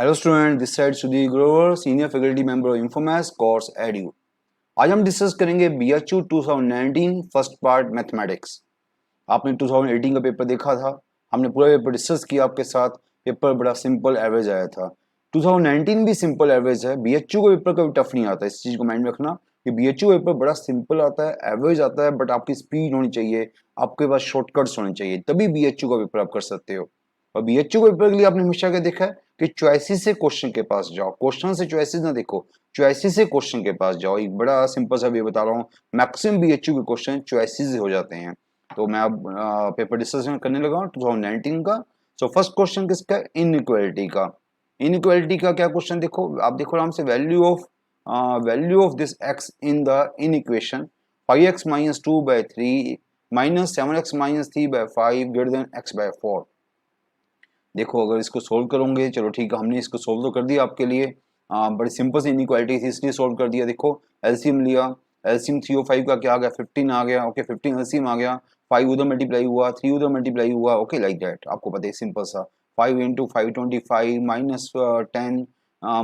Hello student, this side Sudhir Grover, senior faculty member of Infomaths course edu. आज हम discuss करेंगे BHU 2019 first part mathematics. आपने 2018 का paper देखा था, हमने पूरा पेपर डिस्कस किया आपके साथ। पेपर बड़ा सिंपल एवरेज आया था। 2019 भी सिंपल एवरेज है। बीएचयू का पेपर कभी टफ नहीं आता, इस चीज को माइंड में रखना कि बीएचयू पेपर बड़ा सिंपल आता है, एवरेज आता है, बट आपकी स्पीड होनी चाहिए, आपके पास शॉर्टकट्स होने चाहिए, तभी बीएचयू का पेपर आप कर सकते हो। और बीएचयू के पेपर के लिए आपने हमेशा क्या देखा है कि चॉइसेस से क्वेश्चन के पास जाओ, क्वेश्चन से चॉइसेस ना देखो, चॉइसेस से क्वेश्चन के पास जाओ। एक बड़ा सिंपल सा भी बता रहा हूँ, मैक्सिमम बीएचयू के क्वेश्चन चॉइसेस हो जाते हैं। तो मैं अब पेपर डिस्कशन करने लगा हूँ 2019 का। सो फर्स्ट क्वेश्चन किसका? इनइक्वालिटी का। इनइक्वालिटी का क्या क्वेश्चन देखो, आप देखो आराम से। Value of this x in the inequation 5x minus 2/3 minus 7x minus 3/5 greater than x by 4। देखो अगर इसको सोल्व करोगे, चलो ठीक है, हमने इसको सोल्व तो कर दिया आपके लिए। बड़ी सिंपल सी इनइक्वालिटी थी, इसलिए सोल्व कर दिया। देखो एलसीएम लिया, एलसीएम 3 और 5 का क्या आ गया? 15 आ गया। ओके, 15 एलसीएम आ गया। 5 उधर मल्टीप्लाई हुआ, 3 उधर मल्टीप्लाई हुआ। ओके, लाइक दैट, आपको पता है सिंपल सा। 5 इंटू 5 25 माइनस 10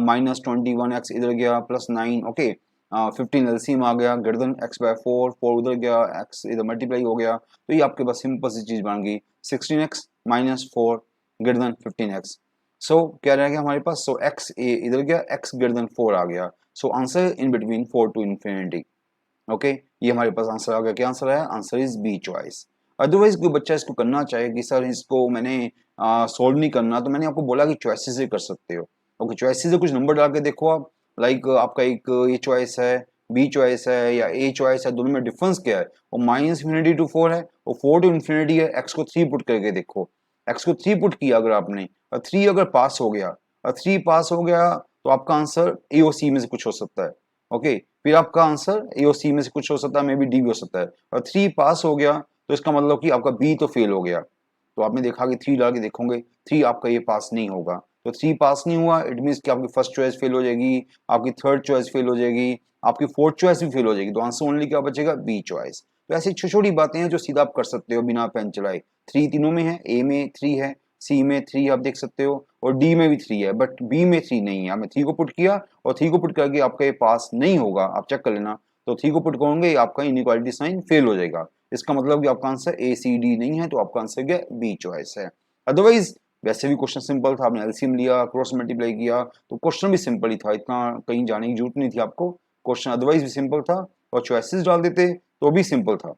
माइनस 21x इधर गया प्लस 9। ओके, 15 एलसीएम आ गया ग्रेटर देन x बाय 4, 4 उधर गया, x इधर मल्टीप्लाई हो गया, तो ये आपके पास सिंपल सी चीज बन गई 16x minus 4 greater than 15x। सो क्या रह गया हमारे पास? सो x इधर गया, x ग्रेटर देन 4 आ गया। So answer in between 4 to infinity. Okay, ये हमारे पास आंसर आ गया। क्या आंसर आया? Answer is B choice. Otherwise कोई बच्चा इसको करना चाहे कि सर इसको मैंने सोल्व नहीं करना, तो मैंने आपको बोला कि चॉइसेस से कर सकते हो। ओके, चॉइसेस से कुछ नंबर डाल के देखो आप। लाइक आपका एक ये चॉइस है, बी चॉइस है या ए चॉइस है, दोनों में डिफरेंस क्या है? वो माइनस इन्फिनिटी टू 4 है, वो 4 टू इन्फिनिटी है। एक्स को 3 पुट करके देखो, एक्स को 3 पुट किया अगर आपने, और 3 अगर पास हो गया, और 3 पास हो गया, तो आपका आंसर ए और सी में से कुछ हो सकता है। ओके, फिर आपका आंसर ए और सी में से कुछ हो सकता है, मे बी डी भी हो सकता है। और 3 पास हो गया तो इसका मतलब कि आपका बी तो फेल हो गया। तो आपने देखा कि 3 डाल के देखोगे, 3 आपका ये पास नहीं होगा। तो 3 पास नहीं हुआ, इट मीन्स कि आपकी फर्स्ट चॉइस फेल हो जाएगी, आपकी थर्ड चॉइस फेल हो जाएगी, आपकी फोर्थ चॉइस भी फेल हो जाएगी। तो आंसर ओनली क्या बचेगा? B choice. तो ऐसी छोटी छोटी बातें हैं जो सीधा आप कर सकते हो बिना पेन चलाए। 3 तीनों में है, ए में 3 है, सी में 3 आप देख सकते हो, और डी में भी 3 है, बट बी में 3 नहीं है। आपने 3 को पुट किया, और 3 को पुट करके आपका ये पास नहीं होगा, आप चेक कर लेना। तो 3 को पुट करोगे, आपका इनइक्वालिटी साइन फेल हो जाएगा। इसका मतलब कि आपका आंसर ए सी डी नहीं है, तो आपका आंसर क्या? बी चॉइस है। अदरवाइज वैसे भी क्वेश्चन सिंपल था, आपने एलसीएम लिया, क्रॉस मल्टीप्लाई किया, तो क्वेश्चन भी सिंपल ही था, इतना कहीं जाने की जरूरत नहीं थी आपको। क्वेश्चन अदरवाइज भी सिंपल था, और चॉइसेस डाल देते तो भी सिंपल था।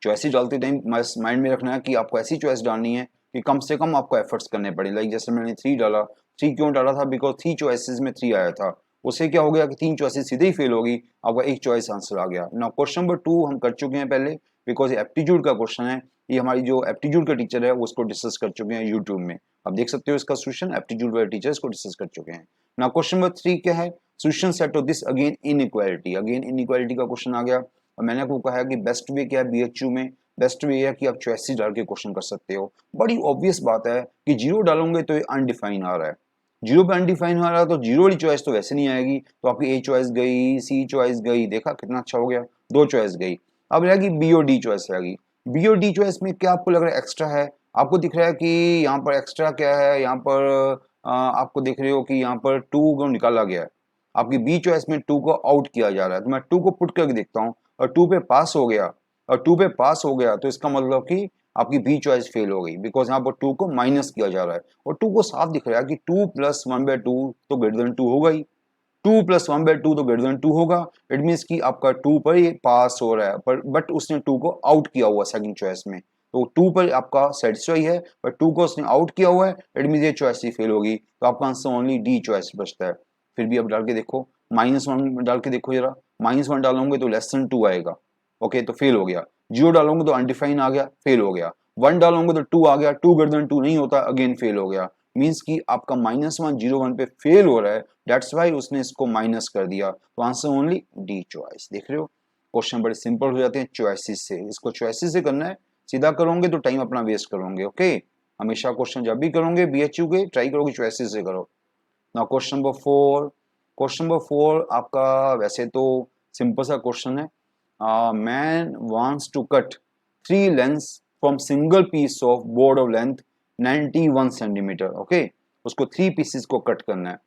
चॉइसेस डालते टाइम माइंड में रखना है कि आपको ऐसी चॉइस डालनी है कि कम से कम आपको एफर्ट्स करने पड़े। लाइक जैसे मैंने 3 डाला, 3 क्यों डाला था? बिकॉज 3 चॉइसेस में 3 आया था। उससे क्या हो गया कि 3 चॉइसेस सीधे ही फेल होगी, आपका एक चॉइस आंसर आ गया। नाउ क्वेश्चन नंबर 2 हम कर चुके हैं पहले, बिकॉज एप्टीट्यूड का क्वेश्चन है। ये हमारी जो एप्टीट्यूड का टीचर है वो उसको डिस्कस कर चुके हैं यूट्यूब में, आप देख सकते हो इसका सोल्यूशन। एप्टीट्यूड वाले टीचर इसको डिस्कस कर चुके हैं। नाउ क्वेश्चन नंबर 3 क्या है? Solution set of this again inequality. Again inequality का क्वेश्चन आ गया, और मैंने आपको कहा कि बेस्ट वे क्या है बीएचयू में? बेस्ट वे है कि आप चॉइसेस डाल के क्वेश्चन कर सकते हो। बड़ी ऑब्वियस बात है कि जीरो डालोगे तो ये अनडिफाइन आ रहा है, जीरो पे अनडिफाइन आ रहा है, तो जीरो वाली चॉइस तो वैसे नहीं आएगी। तो आपकी ए चॉइस गई, सी चॉइस गई, देखा कितना अच्छा हो गया, 2 चॉइस गई। अब रहेगी बी और डी चॉइस रहेगी। बी और डी चॉइस में क्या आपको लग रहा है एक्स्ट्रा है? आपको दिख रहा है कि यहाँ पर एक्स्ट्रा क्या है? यहाँ पर आपको देख रहे हो कि यहाँ पर 2 को निकाला गया है। आपकी बी चॉइस में 2 को आउट किया जा रहा है। तो मैं 2 को पुट करके देखता हूँ, और 2 पे पास हो गया, और 2 पे पास हो गया, तो इसका मतलब कि आपकी बी चॉइस फेल हो गई, बिकॉज यहाँ पर 2 को माइनस किया जा रहा है, और 2 को साफ दिख रहा है कि 2 प्लस 1/2 तो ग्रेटर देन 2 होगा ही। 2 प्लस 1/2 तो ग्रेटर देन 2 होगा। इट मीन्स कि आपका 2 पर ये पास हो रहा है, पर बट उसने 2 को आउट किया हुआ सेकंड चॉइस में। तो 2 पर आपका सेटिस्फाई है, पर 2 को उसने आउट किया हुआ है, इट मीन्स ये चॉइस ही फेल होगी। तो आपका आंसर ओनली डी चॉइस बचता है। फिर भी अब डाल के देखो, -1 डाल के देखो जरा, -1 डालोगे तो <2 आएगा। ओके, तो फेल हो गया। 0 डालोगे तो अनडिफाइन आ गया, फेल हो गया। 1 डालोगे तो 2 आ गया, 2 ग्रेटर देन 2 नहीं होता, अगेन फेल हो गया। मीन्स कि आपका -1 0 1 पे फेल हो रहा है, दैट्स वाई उसने इसको माइनस कर दिया। तो आंसर ओनली डी चॉइस। देख रहे हो, क्वेश्चन बड़े सिंपल हो जाते हैं चॉइसेस से। इसको चॉइसेस से करना है, सीधा करोगे तो टाइम अपना वेस्ट करोगे। ओके, हमेशा क्वेश्चन जब भी करोगे बीएचयू के, ट्राई करोगे चॉइसेस से करो। Now question number 4। Question number 4 आपका वैसे तो सिंपल सा क्वेश्चन है। Man wants to cut 3 lengths from single piece of board of length 91 centimeter. Okay, उसको 3 पीसेस को कट करना है।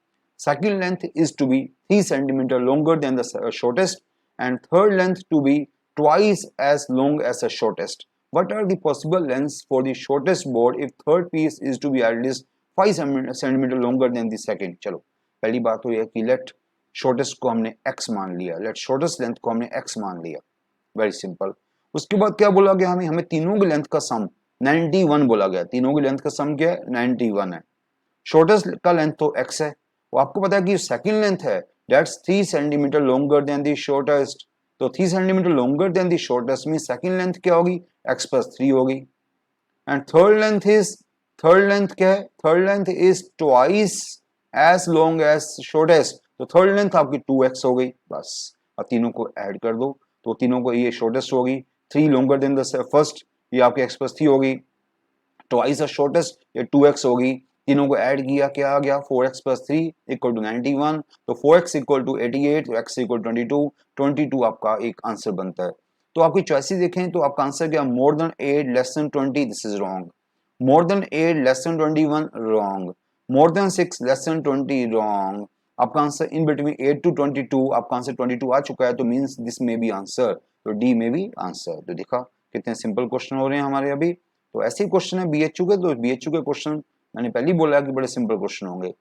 Second length is to be 3 centimetre longer than the shortest and third length to be twice as long as the shortest. What are the possible lengths for the shortest board if third piece is to be at least 5 centimeter longer than the second? चलो पहली बात तो यह कि let shortest को हमने x मान लिया, let shortest length को हमने x मान लिया, वेरी सिंपल। उसके बाद क्या बोला गया हमें तीनों की लेंथ का सम 91 बोला गया। तीनों की लेंथ का सम क्या है? 91 है। शॉर्टेस्ट का लेंथ तो x है, वो आपको पता है कि सेकंड लेंथ है that's 3 centimetre longer than the shortest, तो 3 centimetre longer than the shortest mean second length क्या होगी? x + 3 होगी। एंड थर्ड लेंथ क्या है? Third length is twice as long as shortest, तो थर्ड लेंथ आपकी 2x हो गई बस। अब तीनों को ऐड कर दो तो तीनों को ये शॉर्टेस्ट होगी, 3 लॉन्गर देन द फर्स्ट, ये आपकी x + 3 होगी, ट्वाइस द शॉर्टेस्ट ये 2x होगी। तीनों को ऐड किया, क्या आ गया? 4x + 3 = 91, तो 4x = 88, तो x = 22, 22 आपका एक आंसर बनता है। तो आपकी चॉइसेस देखें तो आपका आंसर क्या? More than 8 less than 20, this is wrong. More than 8 less than 21, wrong. More than 6 less than 20, wrong. आपका आंसर इन बिटवीन 8 to 22, आपका आंसर 22 आ चुका है, तो मींस दिस में बी आंसर, तो डी में बी आंसर। तो देखा कितने सिंपल क्वेश्चन हो रहे हैं हमारे अभी। तो ऐसे ही क्वेश्चन है बीएचयू के, तो बीएचयू के क्वेश्चन मैंने पहले ही बोला कि बड़े सिंपल क्वेश्चन होंगे।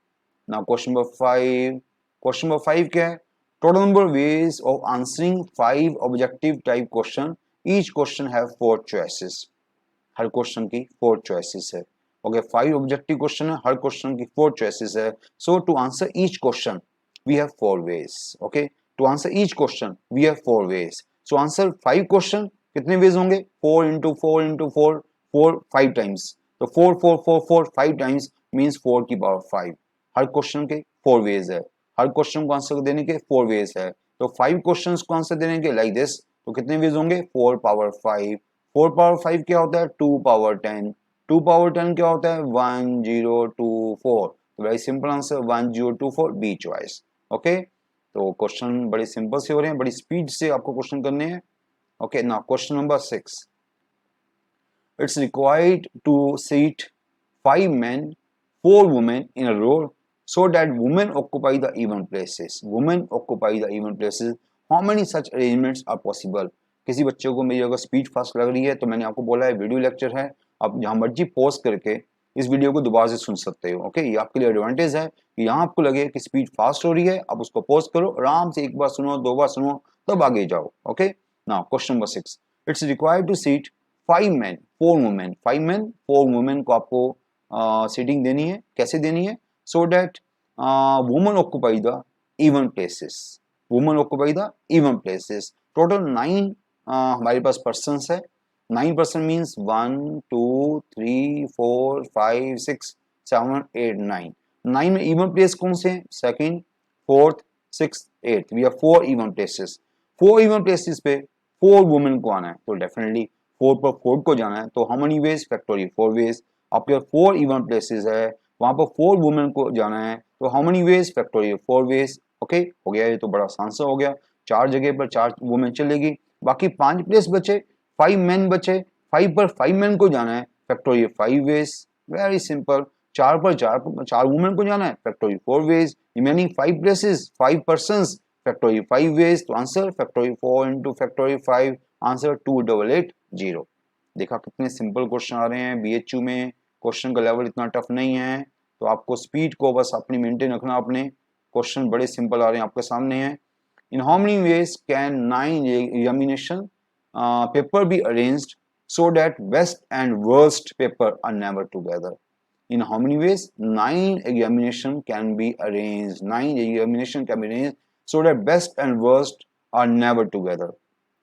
Now question number 5, question number 5 क्या है? Total number ways of answering 5 objective type question, each question have 4 choices. Her question की 4 चॉइसेस है। ओके, 5 ऑब्जेक्टिव क्वेश्चन है, हर क्वेश्चन की 4 चॉइसेस है। So to answer each question we have 4 ways. Okay, to answer each question we have 4 ways. So answer 5 question कितने ways होंगे? 4 into 4 into 4, 4 5 times, तो 4 4 4 4 5 times means 4 की power 5। हर question के 4 veg है, हर question को answer देने के 4 वेज है। तो 5 क्वेश्चंस को आंसर देने के लाइक दिस, तो कितने वेज होंगे? 4 पावर 5। 4 पावर 5 क्या होता है? 2 पावर 10। 2 पावर 10 क्या होता है? 1024। तो very simple answer 1024, B choice. Okay, तो क्वेश्चन बड़े सिंपल से हो रहे हैं, बड़ी स्पीड से आपको क्वेश्चन करने हैं। Okay, now question number 6, it's required to seat 5 men, 4 women in a row so that women occupy the even places. Women occupy the even places. How many such arrangements are possible? किसी बच्चे को मेरी अगर speed fast लग रही है तो मैंने आपको बोला है वीडियो लेक्चर है, आप जहां मर्जी पॉज करके इस वीडियो को दोबारा से सुन सकते हो। ओके, ये आपके लिए एडवांटेज है कि यहाँ आपको लगे कि स्पीड फास्ट हो रही है, आप उसको पॉज करो, आराम से एक बार सुनो, 2 बार सुनो, तब आगे जाओ। Okay, now question number 6, it's required to seat 5 men 4 women, 5 men 4 women को आपको सीटिंग देनी है। कैसे देनी है? So that woman occupy the even places, woman occupy the even places. Total 9 हमारे पास पर्सन है। 9 पर्सन मीन्स 1 2 3 4 5 6 7 8 9। 9 में इवन प्लेस कौन से हैं? Second, fourth, six, eight. We are 4 even places. 4 even places पे 4 वुमेन को आना है, तो डेफिनेटली 4 पर 4 को जाना है, तो how many ways? Factorial 4 ways. आपके 4 इवन प्लेसेस है, वहां पर 4 वुमेन को जाना है, तो how many ways? Factorial 4 ways. Okay, हो गया, ये तो बड़ा आसान सा हो गया। 4 जगह पर 4 वुमेन चलेगी, बाकी 5 प्लेस बचे, 5 मेन बचे, 5 पर 5 मेन को जाना है, फैक्टोरियल 5 वेज। Very simple. 4 पर 4 वुमेन को जाना है, factorial 4 ways. Remaining 5 places 5 persons, factorial 5 ways. तो answer factorial 4 into factorial 5, answer 2880। देखा कितने सिंपल क्वेश्चन आ रहे हैं बीएचयू में। क्वेश्चन का लेवल इतना टफ नहीं है, तो आपको स्पीड को बस अपनी मेंटेन रखना। अपने क्वेश्चन बड़े सिंपल आ रहे हैं, आपके सामने हैं। In how many ways can 9 examination paper be arranged so that best and worst paper are never together? In how many ways 9 examination can be arranged? 9 examination can be arranged so that best and worst are never together.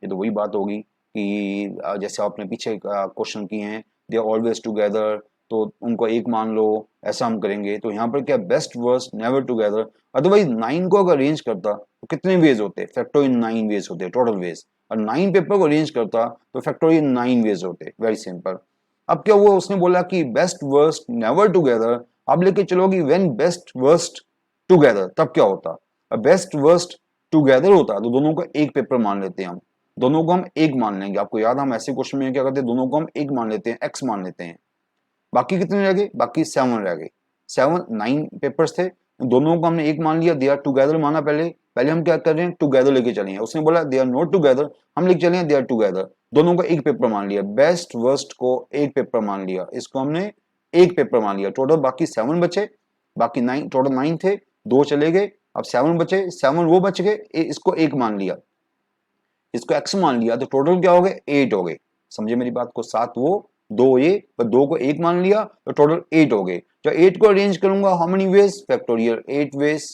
ये तो वही बात होगी कि जैसे आपने पीछे question किए हैं, दे आर ऑलवेज टुगेदर, तो उनको एक मान लो, ऐसा हम करेंगे। तो यहाँ पर क्या? Best worst never together. Otherwise 9 को अगर अरेंज करता तो कितने वेज होते? फैक्टोरियल 9 वेज होते टोटल वेज। और 9 पेपर को अरेंज करता तो फैक्टोरियल 9 वेज होते। Very simple. अब क्या हुआ? उसने बोला कि बेस्ट वर्स्ट नेवर टुगेदर। अब लेके चलोगी व्हेन बेस्ट वर्स्ट टुगेदर, तब क्या होता? अब बेस्ट वर्स्ट टुगेदर होता तो दोनों को एक पेपर मान लेते हैं हम, दोनों को हम एक मान लेंगे। आपको याद, हम ऐसे क्वेश्चन में क्या करते हैं? दोनों को हम एक मान लेते हैं, एक्स मान लेते हैं। बाकी कितने रह गए? बाकी 7 रह गए। 7 9 पेपर्स थे, दोनों को हमने एक मान लिया, दे आर टुगेदर माना। पहले हम क्या कर रहे हैं, टुगेदर लेके चले हैं। उसने बोला दे आर नॉट टुगेदर, हम लेके चले हैं दे आर टुगेदर। दोनों को एक पेपर मान लिया, बेस्ट वर्स्ट को एक पेपर मान लिया, इसको हमने एक पेपर मान लिया। टोटल बाकी 7 बचे, बाकी 9, टोटल 9 थे, 2 चले गए, अब 7 बचे, 7 वो बच गए, इसको एक मान लिया, इसको x मान लिया, तो टोटल क्या हो गए, 8 हो गए। समझे मेरी बात को, 7 वो 2 ये, पर 2 को एक मान लिया तो टोटल 8 हो गए। तो 8 को अरेंज करूंगा how many ways, factorial 8 ways.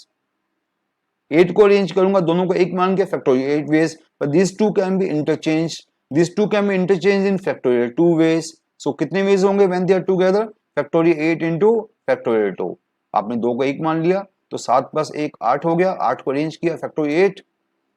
8 को अरेंज करूंगा दोनों को एक मान के, फैक्टोरियल 8 वेज, पर this two can be interchange, this two can be interchange in factorial 2 ways. So कितने वेज होंगे when they are together, factorial 8 into factorial 2। आपने 2 को एक मान लिया तो 7 प्लस 1 8 हो गया, 8 को अरेंज किया फैक्टोरियल 8,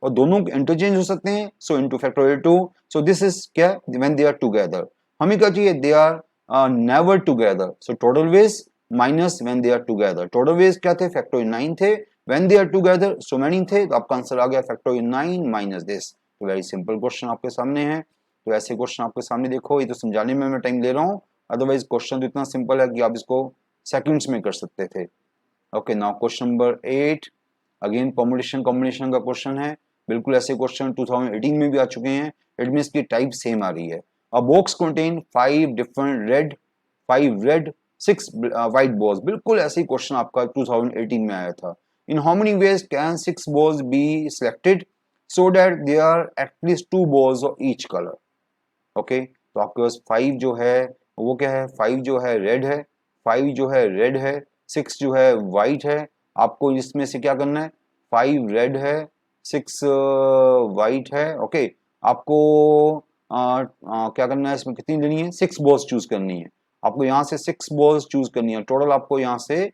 और दोनों इंटरचेंज हो सकते हैं, so into factorial 2। So this is क्या, व्हेन दे आर टुगेदर। हमें क्या चाहिए, they are never together. So total ways minus when they are together. Total ways क्या थे, फैक्टोरियल 9 थे, when they are together so many थे, तो आपका आंसर आ गया फैक्टोरियल 9 माइनस दिस। तो वेरी सिंपल क्वेश्चन आपके सामने है। तो ऐसे क्वेश्चन आपके सामने देखो, ये तो समझाने में मैं टाइम ले रहा हूँ, अदरवाइज क्वेश्चन तो इतना सिंपल है कि आप इसको सेकंड्स में कर सकते थे। Okay, now question number 8 again permutation combination का क्वेश्चन है। बिल्कुल ऐसे क्वेश्चन 2018 में भी आ चुके हैं, इट मींस की टाइप सेम आ रही है। A box contain 5 different red, 5 red 6 white balls. बिल्कुल ऐसे ही क्वेश्चन आपका 2018 में आया था। In how many ways can 6 balls be selected so that there are at least 2 balls of each colour. Okay, तो आपके पास 5 जो है वो क्या है, 5 जो है रेड है, 5 जो है रेड है, 6 जो है व्हाइट है। आपको इसमें से क्या करना है, 5 रेड है, 6 व्हाइट है। ओके, आपको क्या करना है, इसमें कितनी लेनी है, 6 बॉल्स चूज करनी है। आपको यहाँ से 6 बॉल्स चूज करनी है, टोटल आपको यहाँ से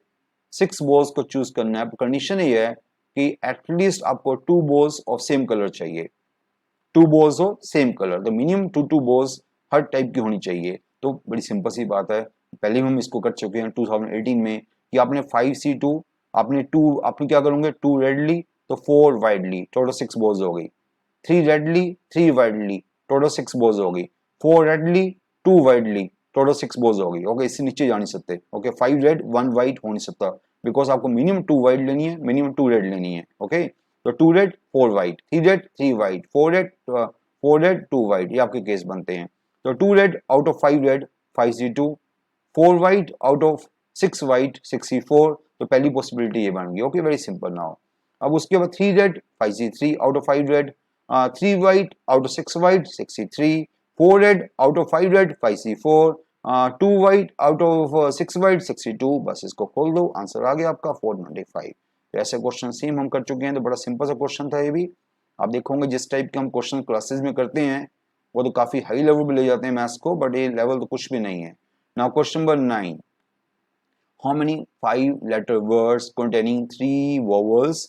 6 बॉल्स को चूज करना है। कंडीशन ये है कि एटलीस्ट आपको 2 बॉल्स ऑफ सेम कलर चाहिए, 2 बॉल्स हो सेम कलर, तो मिनिमम 2 बॉल्स हर टाइप की होनी चाहिए। तो बड़ी सिंपल सी बात है, पहले हम इसको कर चुके हैं 2018 में कि आपने 5C2, आपने क्या करोगे, 2 रेडली तो 4 वाइडली, टोटल 6 बॉल्स हो गई। 3 रेडली 3 वाइडली, टोटल 6 बॉल्स हो गई। 4 रेडली 2 वाइडली, टोटल 6 बॉल्स हो गई। ओके, इससे नीचे जा नहीं सकते। ओके, 5 रेड 1 वाइट हो नहीं सकता, बिकॉज आपको मिनिमम 2 वाइट लेनी है, मिनिमम 2 रेड लेनी है। ओके, तो 2 red 4 white, 3 red 3 white, 4 red 2 white, ये आपके केस बनते हैं। तो 2 red out of 5 red 5C2, 4 white out of 6 white 6C4, तो पहली पॉसिबिलिटी ये बन गई। Okay, very simple now. अब उसके बाद 3 red 5C3 out of 5 red, 3 white out of 6 white 6C3, 4 red out of 5 red 5C4, 2 white out of 6 white 6C2। बस इसको खोल दो, आंसर आ गया आपका 495। तो ऐसे क्वेश्चन सेम हम कर चुके हैं, तो बड़ा सिंपल सा क्वेश्चन था ये भी। आप देखोगे जिस टाइप के हम क्वेश्चन क्लासेस में करते हैं वो तो काफी हाई लेवल पे ले जाते हैं मैथ्स को, बट ये लेवल तो कुछ भी नहीं है। Now question number 9, how many 5 letter words containing 3 vowels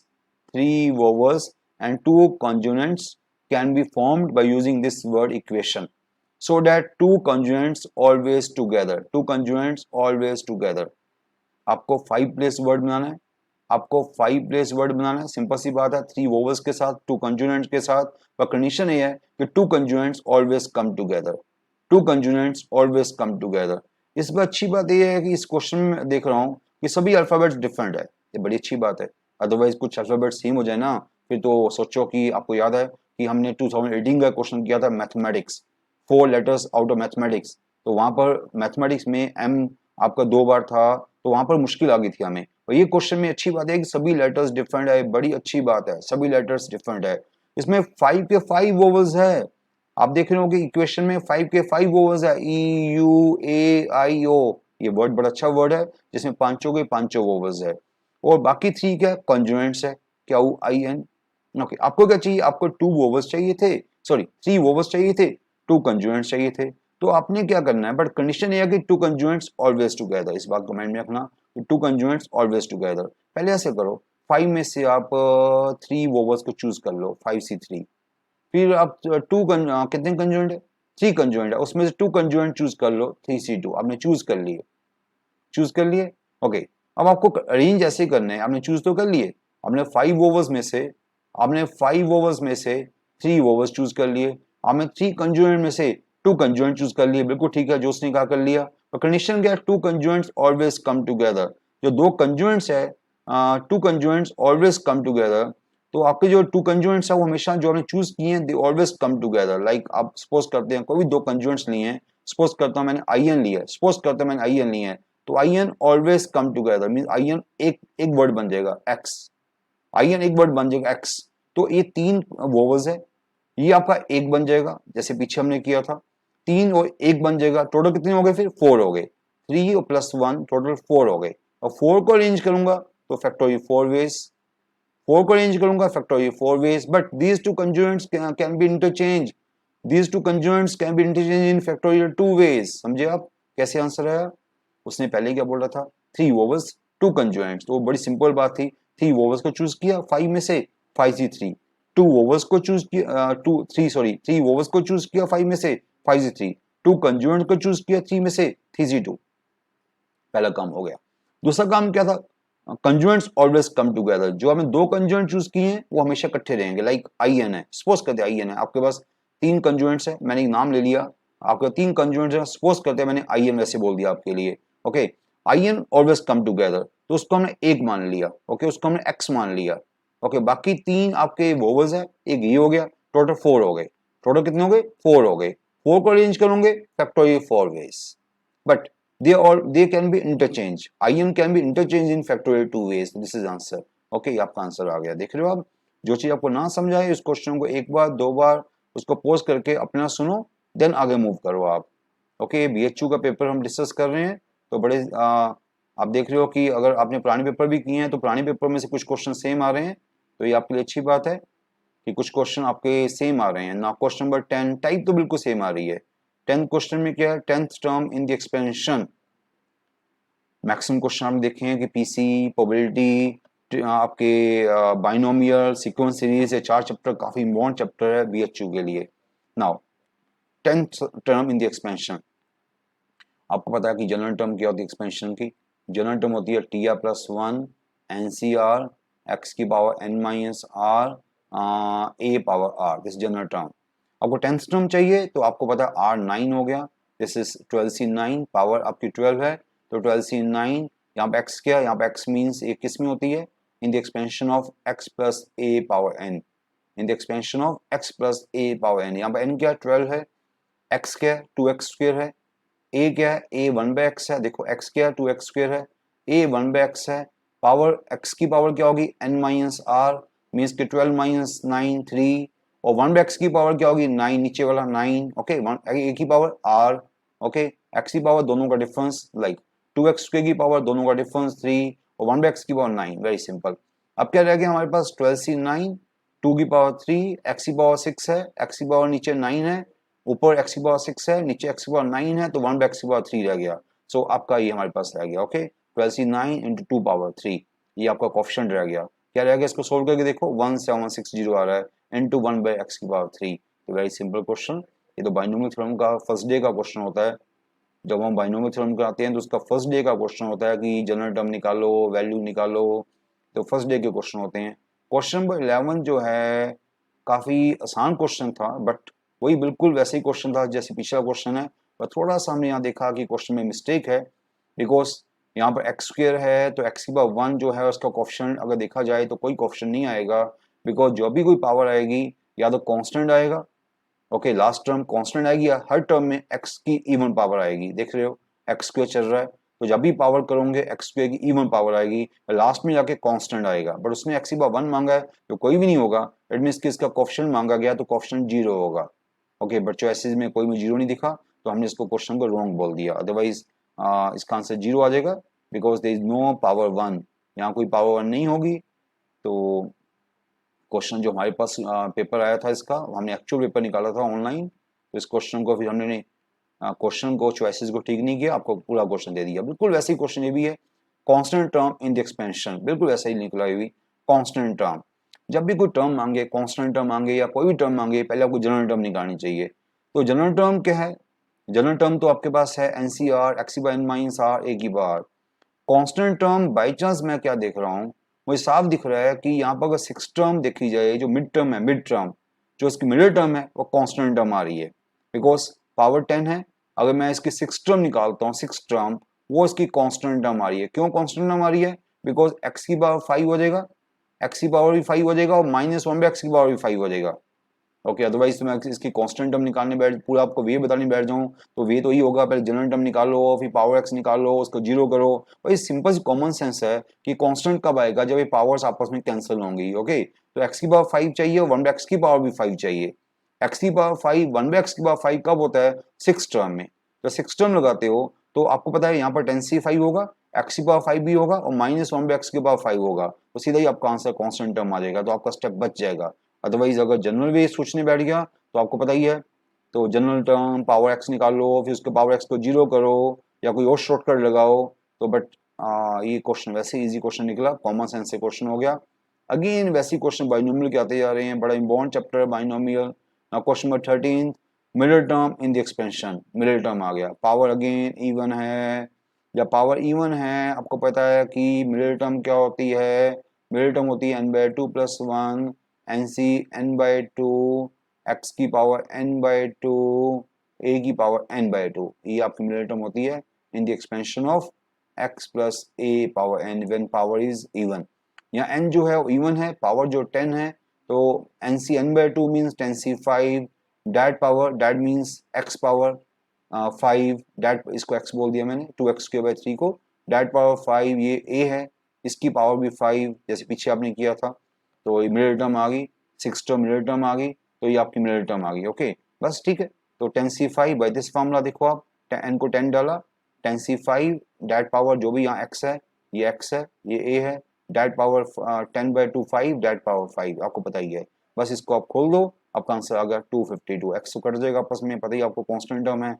and 2 consonants can be formed by using this word equation so that 2 consonants always together, 2 consonants always together। आपको 5 प्लेस वर्ड बनाना है, आपको 5 place word बनाना है, simple सी बात है, 3 vowels के साथ 2 कंजोनेंट्स के साथ। पर कंडीशन ये है कि 2 consonants always come together, 2 consonants always come together. इस पर अच्छी बात यह है कि इस क्वेश्चन में देख रहा हूँ कि सभी अल्फाबेट्स डिफरेंट है, ये बड़ी अच्छी बात है। अदरवाइज कुछ अल्फाबेट सेम हो जाए ना, फिर तो सोचो कि आपको याद है कि हमने 2018 का क्वेश्चन किया था mathematics, 4 letters out of mathematics, तो वहां पर मैथमेटिक्स में एम आपका 2 बार था, तो वहां पर मुश्किल आ गई थी हमें। और ये क्वेश्चन में अच्छी बात है कि सभी लेटर्स डिफरेंट है, बड़ी अच्छी बात है, सभी लेटर्स डिफरेंट है। इसमें 5 के 5 वोवल्स है, आप देख रहे हो कि इक्वेशन में 5 के 5 वोवल्स है, ई यू ए आई ओ, ये वर्ड बड़ा अच्छा वर्ड है जिसमें पांचों के पांचों वोवल्स है। और बाकी 3 क्या कॉन्जुनेंट्स है, क्या आई एन। ओके, आपको क्या चाहिए, आपको 2 वोवल्स चाहिए थे, सॉरी 3 वोवल्स चाहिए थे, 2 कॉन्जुनेंट्स चाहिए थे। तो आपने क्या करना है, बट कंडीशन ये है कि 2 कंजुनेंट्स ऑलवेज टुगेदर, इस बात को माइंड में रखना, 2 कंजुनेंट्स ऑलवेज टुगेदर। पहले ऐसे करो, 5 में से आप 3 वोवल्स को चूज कर लो, 5C3, फिर आप 2 कितने कंजुनेंट है, 3 कंजुनेंट है, उसमें से 2 कंजुनेंट चूज कर लो, 3C2 आपने चूज कर लिए, चूज कर लिए। ओके, अब आपको अरेंज ऐसे करने हैं, आपने चूज तो कर लिए, आपने 5 वोवल्स में से, आपने 5 वोवल्स में से 3 वोवल्स चूज कर लिए, आपने 3 कंजुनेंट में से 2 कंजुनेंट चूज कर लिए, बिल्कुल ठीक है, जो उसने कहा कर लिया। और कंडीशन क्या है, 2 कंजुनेंट्स ऑलवेज कम टुगेदर। जो दो कंजुएंट्स है, टू कंजुएंट्स ऑलवेज कम टुगेदर, तो आपके जो टू कंजुएंट्स है वो हमेशा जो आपने चूज किए हैं they always come together. Like आप सपोज करते हैं कोई भी दो कंजुएंट्स लिए हैं, सपोज करता हूं मैंने आई एन लिया है, सपोज करता हूं मैंने आई एन लिया है, तो I N always come together mean I N एक एक वर्ड बन जाएगा एक्स, आई एन एक वर्ड बन जाएगा एक्स। तो ये तीन वोवल्स है, ये आपका एक बन जाएगा जैसे पीछे हमने किया था, तीन और एक बन जाएगा, टोटल कितने हो गए फिर फोर हो गए, थ्री और प्लस वन टोटल फोर हो गए। और फोर को अरेंज करूंगा तो फैक्टोरियल फोर वेज, फोर को अरेंज करूंगा factorial four ways, but these two conjugates can be interchange, these two conjugates can be interchange in factorial two ways. समझे आप कैसे आंसर आया? उसने पहले क्या बोला था, थ्री वोवल्स टू कंजुएंट्स, तो बड़ी सिंपल बात थी, थ्री वोवल्स को चूज किया फाइव में से, five C three, two vowels को चूज किया थ्री वोवल्स को चूज किया फाइव में से, five C three, two consonant को चूज किया थ्री में से, थ्री सी टू। पहला काम हो गया। दूसरा काम क्या था, कंजुएंट्स ऑलवेज कम टुगेदर, जो आपने दो कंजुएंट चूज किए हैं वो हमेशा इकट्ठे रहेंगे। लाइक आई एन है, सपोज करते आई एन है, आपके पास तीन कंजुएंट्स है, मैंने एक नाम ले लिया, आपके तीन कंजुएंट्स है, सपोज करते हैं मैंने आई एन वैसे बोल दिया आपके लिए, okay, I N always come together, तो उसको हमने एक मान लिया, ओके, उसको हमने एक्स मान लिया, ओके, बाकी तीन आपके वोवल्स है, एक ये हो गया, टोटल फोर हो गए, टोटल कितने हो गए, फोर हो गए, फोर को अरेंज करोगे factorial four ways, but they can be interchanged, in can be interchanged in factorial two ways, this is answer, okay, ये आपका आंसर आ गया। देख रहे हो आप, जो चीज आपको ना समझाए इस क्वेश्चन को एक बार दो बार उसको पॉज करके अपना सुनो, देन आगे मूव करो आप, ओके। बीएचयू का पेपर हम डिस्कस कर रहे हैं, तो बड़े आप देख रहे हो कि अगर आपने पुराने पेपर भी किए हैं तो पुराने पेपर में से कुछ क्वेश्चन सेम आ रहे हैं, तो ये आपके लिए अच्छी बात है कि कुछ क्वेश्चन आपके सेम आ रहे हैं ना। क्वेश्चन नंबर 10 टाइप तो बिल्कुल सेम आ रही है। 10th क्वेश्चन में क्या है, 10th term in the expansion, maximum question हम देखे हैं कि पीसी, प्रोबेबिलिटी, आपके बाइनोमियल, सीक्वेंस सीरीज, ये चार चैप्टर काफी इम्पोर्टेंट चैप्टर है बीएचयू के लिए। Now 10th term in the expansion, आपको पता है कि जनरल टर्म क्या होती है एक्सपेंशन की, जनरल टर्म होती है T R plus one N C R X की power N minus R A power R, this general term. आपको 10th टर्म चाहिए तो आपको पता है आर 9 हो गया, दिस इज 12c9, पावर आपकी 12 है, तो 12c9, यहाँ पे x क्या है, यहाँ पे x मीन्स एक किस में होती है, इन the expansion of x plus A power n, in the expansion of x plus A power n, यहाँ पे n क्या है 12 है, x क्या है 2x स्क्वायर है, a क्या है a 1/x है, देखो x क्या है 2x स्क्वायर है, a 1/x है, पावर x की पावर क्या होगी n माइनस आर, मीन्स के 12 माइनस 9 3, और 1/x की पावर क्या होगी 9, नीचे वाला 9, ओके, a की पावर r, ओके, x की पावर दोनों का डिफरेंस, लाइक 2x स्क्वायर की पावर दोनों का डिफरेंस 3 और 1/x की पावर 9, वेरी सिंपल। अब क्या रह गया हमारे पास 12c9, 2 की पावर 3, x की पावर 6 है, x की पावर नीचे 9 है, ऊपर x की पावर 6 है, नीचे x की पावर 9 है, तो 1/x की पावर 3 रह गया। सो आपका ये हमारे पास रह गया, ओके, 12c9 इंटू 2 पावर 3, ये आपका कोफिशिएंट रह गया। क्या रह गया, इसको सोल्व करके देखो, 17160 आ रहा है इंटू 1/x की पावर 3, तो वेरी सिंपल क्वेश्चन। ये तो बाइनोमियल थ्योरम का फर्स्ट डे का क्वेश्चन होता है, जब हम बाइनोमियल थ्योरम कराते हैं तो उसका फर्स्ट डे का क्वेश्चन होता है कि जनरल टर्म निकालो, वैल्यू निकालो, तो फर्स्ट डे के क्वेश्चन होते हैं। क्वेश्चन नंबर 11 जो है काफी आसान क्वेश्चन था, बट वही बिल्कुल वैसे ही क्वेश्चन था जैसे पिछला क्वेश्चन है, पर थोड़ा सा हमने यहाँ देखा कि क्वेश्चन में मिस्टेक है, बिकॉज यहाँ पर एक्स स्क्वायर है तो एक्स की पावर 1 जो है उसका कोफिशिएंट अगर देखा जाए तो कोई कोफिशिएंट नहीं आएगा, बिकॉज जो भी कोई पावर आएगी या तो कांस्टेंट आएगा, ओके, लास्ट टर्म कांस्टेंट आएगी, या हर टर्म में एक्स की इवन पावर आएगी। देख रहे हो एक्स स्क्वायर चल रहा है, तो जब भी पावर करोगे एक्स स्क्वायर की इवन पावर आएगी, लास्ट में जाके कांस्टेंट आएगा, बट उसने एक्स की पावर 1 मांगा है तो कोई भी नहीं होगा, इट मींस कि इसका कोफिशिएंट मांगा गया तो कोफिशिएंट 0 होगा, ओके, बट चॉइसेस में कोई भी 0 नहीं दिखा तो हमने इसको क्वेश्चन को रॉन्ग बोल दिया, अदरवाइज इसका आंसर 0 आ जाएगा, because there is no power 1, यहाँ कोई पावर 1 नहीं होगी। तो क्वेश्चन जो हमारे पास पेपर आया था इसका, हमने एक्चुअल पेपर निकाला था ऑनलाइन, तो इस क्वेश्चन को फिर हमने क्वेश्चन को चॉइसेस को ठीक नहीं किया, आपको पूरा क्वेश्चन दे दिया। बिल्कुल वैसे ही क्वेश्चन ये भी है, constant term in the expansion, बिल्कुल वैसा ही निकला हुई कांस्टेंट टर्म। जब भी कोई टर्म मांगे, कांस्टेंट टर्म मांगे या कोई भी टर्म मांगे, पहले आपको जनरल टर्म निकालनी चाहिए। तो जनरल टर्म क्या है, जनरल टर्म तो आपके पास है एनसीआर एक्स की पावर n माइनस आर ए की power. Constant term by chance मैं क्या देख रहा हूँ, मुझे साफ दिख रहा है कि यहाँ पर अगर 6 टर्म देखी जाए, जो मिड टर्म है, मिड टर्म जो इसकी मिडिल टर्म है वो कांस्टेंट टर्म आ रही है, बिकॉज पावर 10 है, अगर मैं इसकी 6 टर्म निकालता हूँ, 6 टर्म वो इसकी कांस्टेंट टर्म आ रही है। क्यों कांस्टेंट टर्म आ रही है? बिकॉज एक्स की पावर 5 हो जाएगा, एक्स की पावर भी 5 हो जाएगा और -1 भी एक्स की पावर भी 5 हो जाएगा। ओके, अदरवाइज तो मैं इसकी कांस्टेंट टर्म निकालने बैठ पूरा आपको वे बताने बैठ जाऊं तो वे तो ही होगा, पहले जनरल टर्म निकालो फिर पावर एक्स निकालो उसको जीरो करो। भाई सिंपल सी कॉमन सेंस है कि कांस्टेंट कब आएगा? जब ये पावर्स आपस में कैंसिल होंगी। ओके, तो एक्स की पावर 5 चाहिए और 1/x की पावर भी 5 चाहिए। एक्स की पावर 5 1/x की पावर 5 कब होता है? 6 टर्म में। जब 6 टर्म लगाते हो तो आपको पता है यहाँ पर 10c5 होगा, एक्स की पावर 5 भी होगा और -1/x की पावर 5 होगा, तो सीधा ही आपका आंसर कांस्टेंट टर्म आ जाएगा, तो आपका स्टेप बच जाएगा। अदरवाइज अगर जनरल वे सोचने बैठ गया तो आपको पता ही है, तो जनरल टर्म पावर एक्स निकाल लो फिर उसके पावर एक्स को जीरो करो या कोई और शॉर्टकट लगाओ। तो बट ये क्वेश्चन वैसे इजी क्वेश्चन निकला, कॉमन सेंस से क्वेश्चन हो गया। अगेन वैसे क्वेश्चन बाइनोमियल के आते जा रहे हैं, बड़ा इंपॉर्टेंट चैप्टर है binomial. Now question number 13, middle term in the expansion. Middle term आ गया, पावर अगेन इवन है। जब पावर इवन है आपको पता है कि मिडिल टर्म क्या होती है? मिडिल टर्म होती है n/2 + 1 nc n/2 x की पावर n/2 a की पावर n/2, ये आपकी मिडिल टर्म होती है इन the expansion of x + a power n when power is even. यहाँ n जो है वो इवन है, पावर जो 10 है, तो nc n/2 means 10c5, that power that means x power 5, that इसको x बोल दिया मैंने, 2x³ 3 को, डेट पावर 5 ये a है, इसकी पावर भी 5 जैसे पीछे आपने किया था। तो ये मिडिल टर्म आ गई, 6 टर्म मिडिल टर्म आ गई, तो ये आपकी मिडिल टर्म आ गई। ओके बस ठीक है, तो 10c5 बाई दिस फॉर्मूला देखो आप, n को 10 डाला, 10c5 डेट पावर जो भी यहाँ x है, ये x है, ये a है, डेट पावर 10/2 5, डेट पावर 5 आपको पता ही है। बस इसको आप खोल दो, आपका आंसर आ गया 252। x तो कट जाएगा आपस में, पता ही आपको कांस्टेंट टर्म है,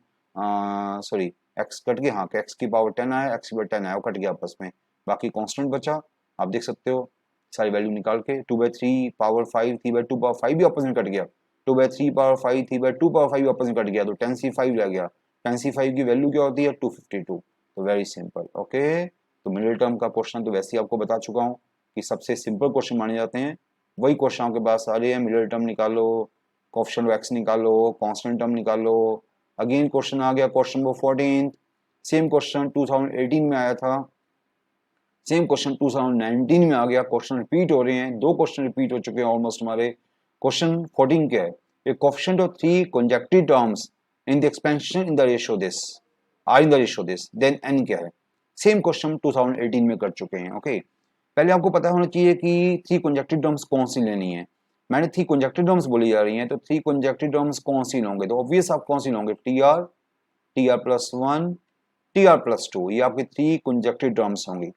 सॉरी x कट गया, हाँ x की पावर 10 आया, x की पावर 10 आया, वो कट गया आपस में, बाकी कांस्टेंट बचा। आप देख सकते हो सारी वैल्यू निकाल के, 2/3 पावर 5 3/2 पावर 5 भी आपस में कट गया, 2/3 पावर 5 3/2 पावर 5 भी आपस में कट गया, तो 10c5 रह गया। 10c5 की वैल्यू क्या होती है? 252। तो वेरी सिंपल। ओके, तो मिडिल टर्म का क्वेश्चन तो वैसे ही आपको बता चुका हूँ कि सबसे सिंपल क्वेश्चन माने जाते हैं, वही क्वेश्चन आपके पास आ रहे हैं। मिडिल टर्म निकालो, कोएफिशिएंट ऑफ एक्स निकालो, कांस्टेंट टर्म निकालो। अगेन क्वेश्चन आ गया क्वेश्चन नंबर 14, सेम क्वेश्चन 2018 में आया था, सेम क्वेश्चन 2019 में आ गया, क्वेश्चन रिपीट हो रहे हैं, दो क्वेश्चन रिपीट हो चुके हैं ऑलमोस्ट हमारे। क्वेश्चन 14 क्या है? A coefficient of 3 consecutive terms in the expansion in the ratio this are in the ratio this, then n क्या है? सेम क्वेश्चन 2018 में कर चुके हैं। ओके, पहले आपको पता होना चाहिए कि 3 कंसेक्यूटिव टर्म्स कौन सी लेनी है। मैंने 3 कंसेक्यूटिव टर्म्स बोली जा रही हैं, तो 3 कंसेक्यूटिव टर्म्स कौन सी लोगे? तो ऑब्वियस आप कौन सी लोगे? tr, tr+1, tr+2, ये आपकी 3 कंसेक्यूटिव टर्म्स होंगी।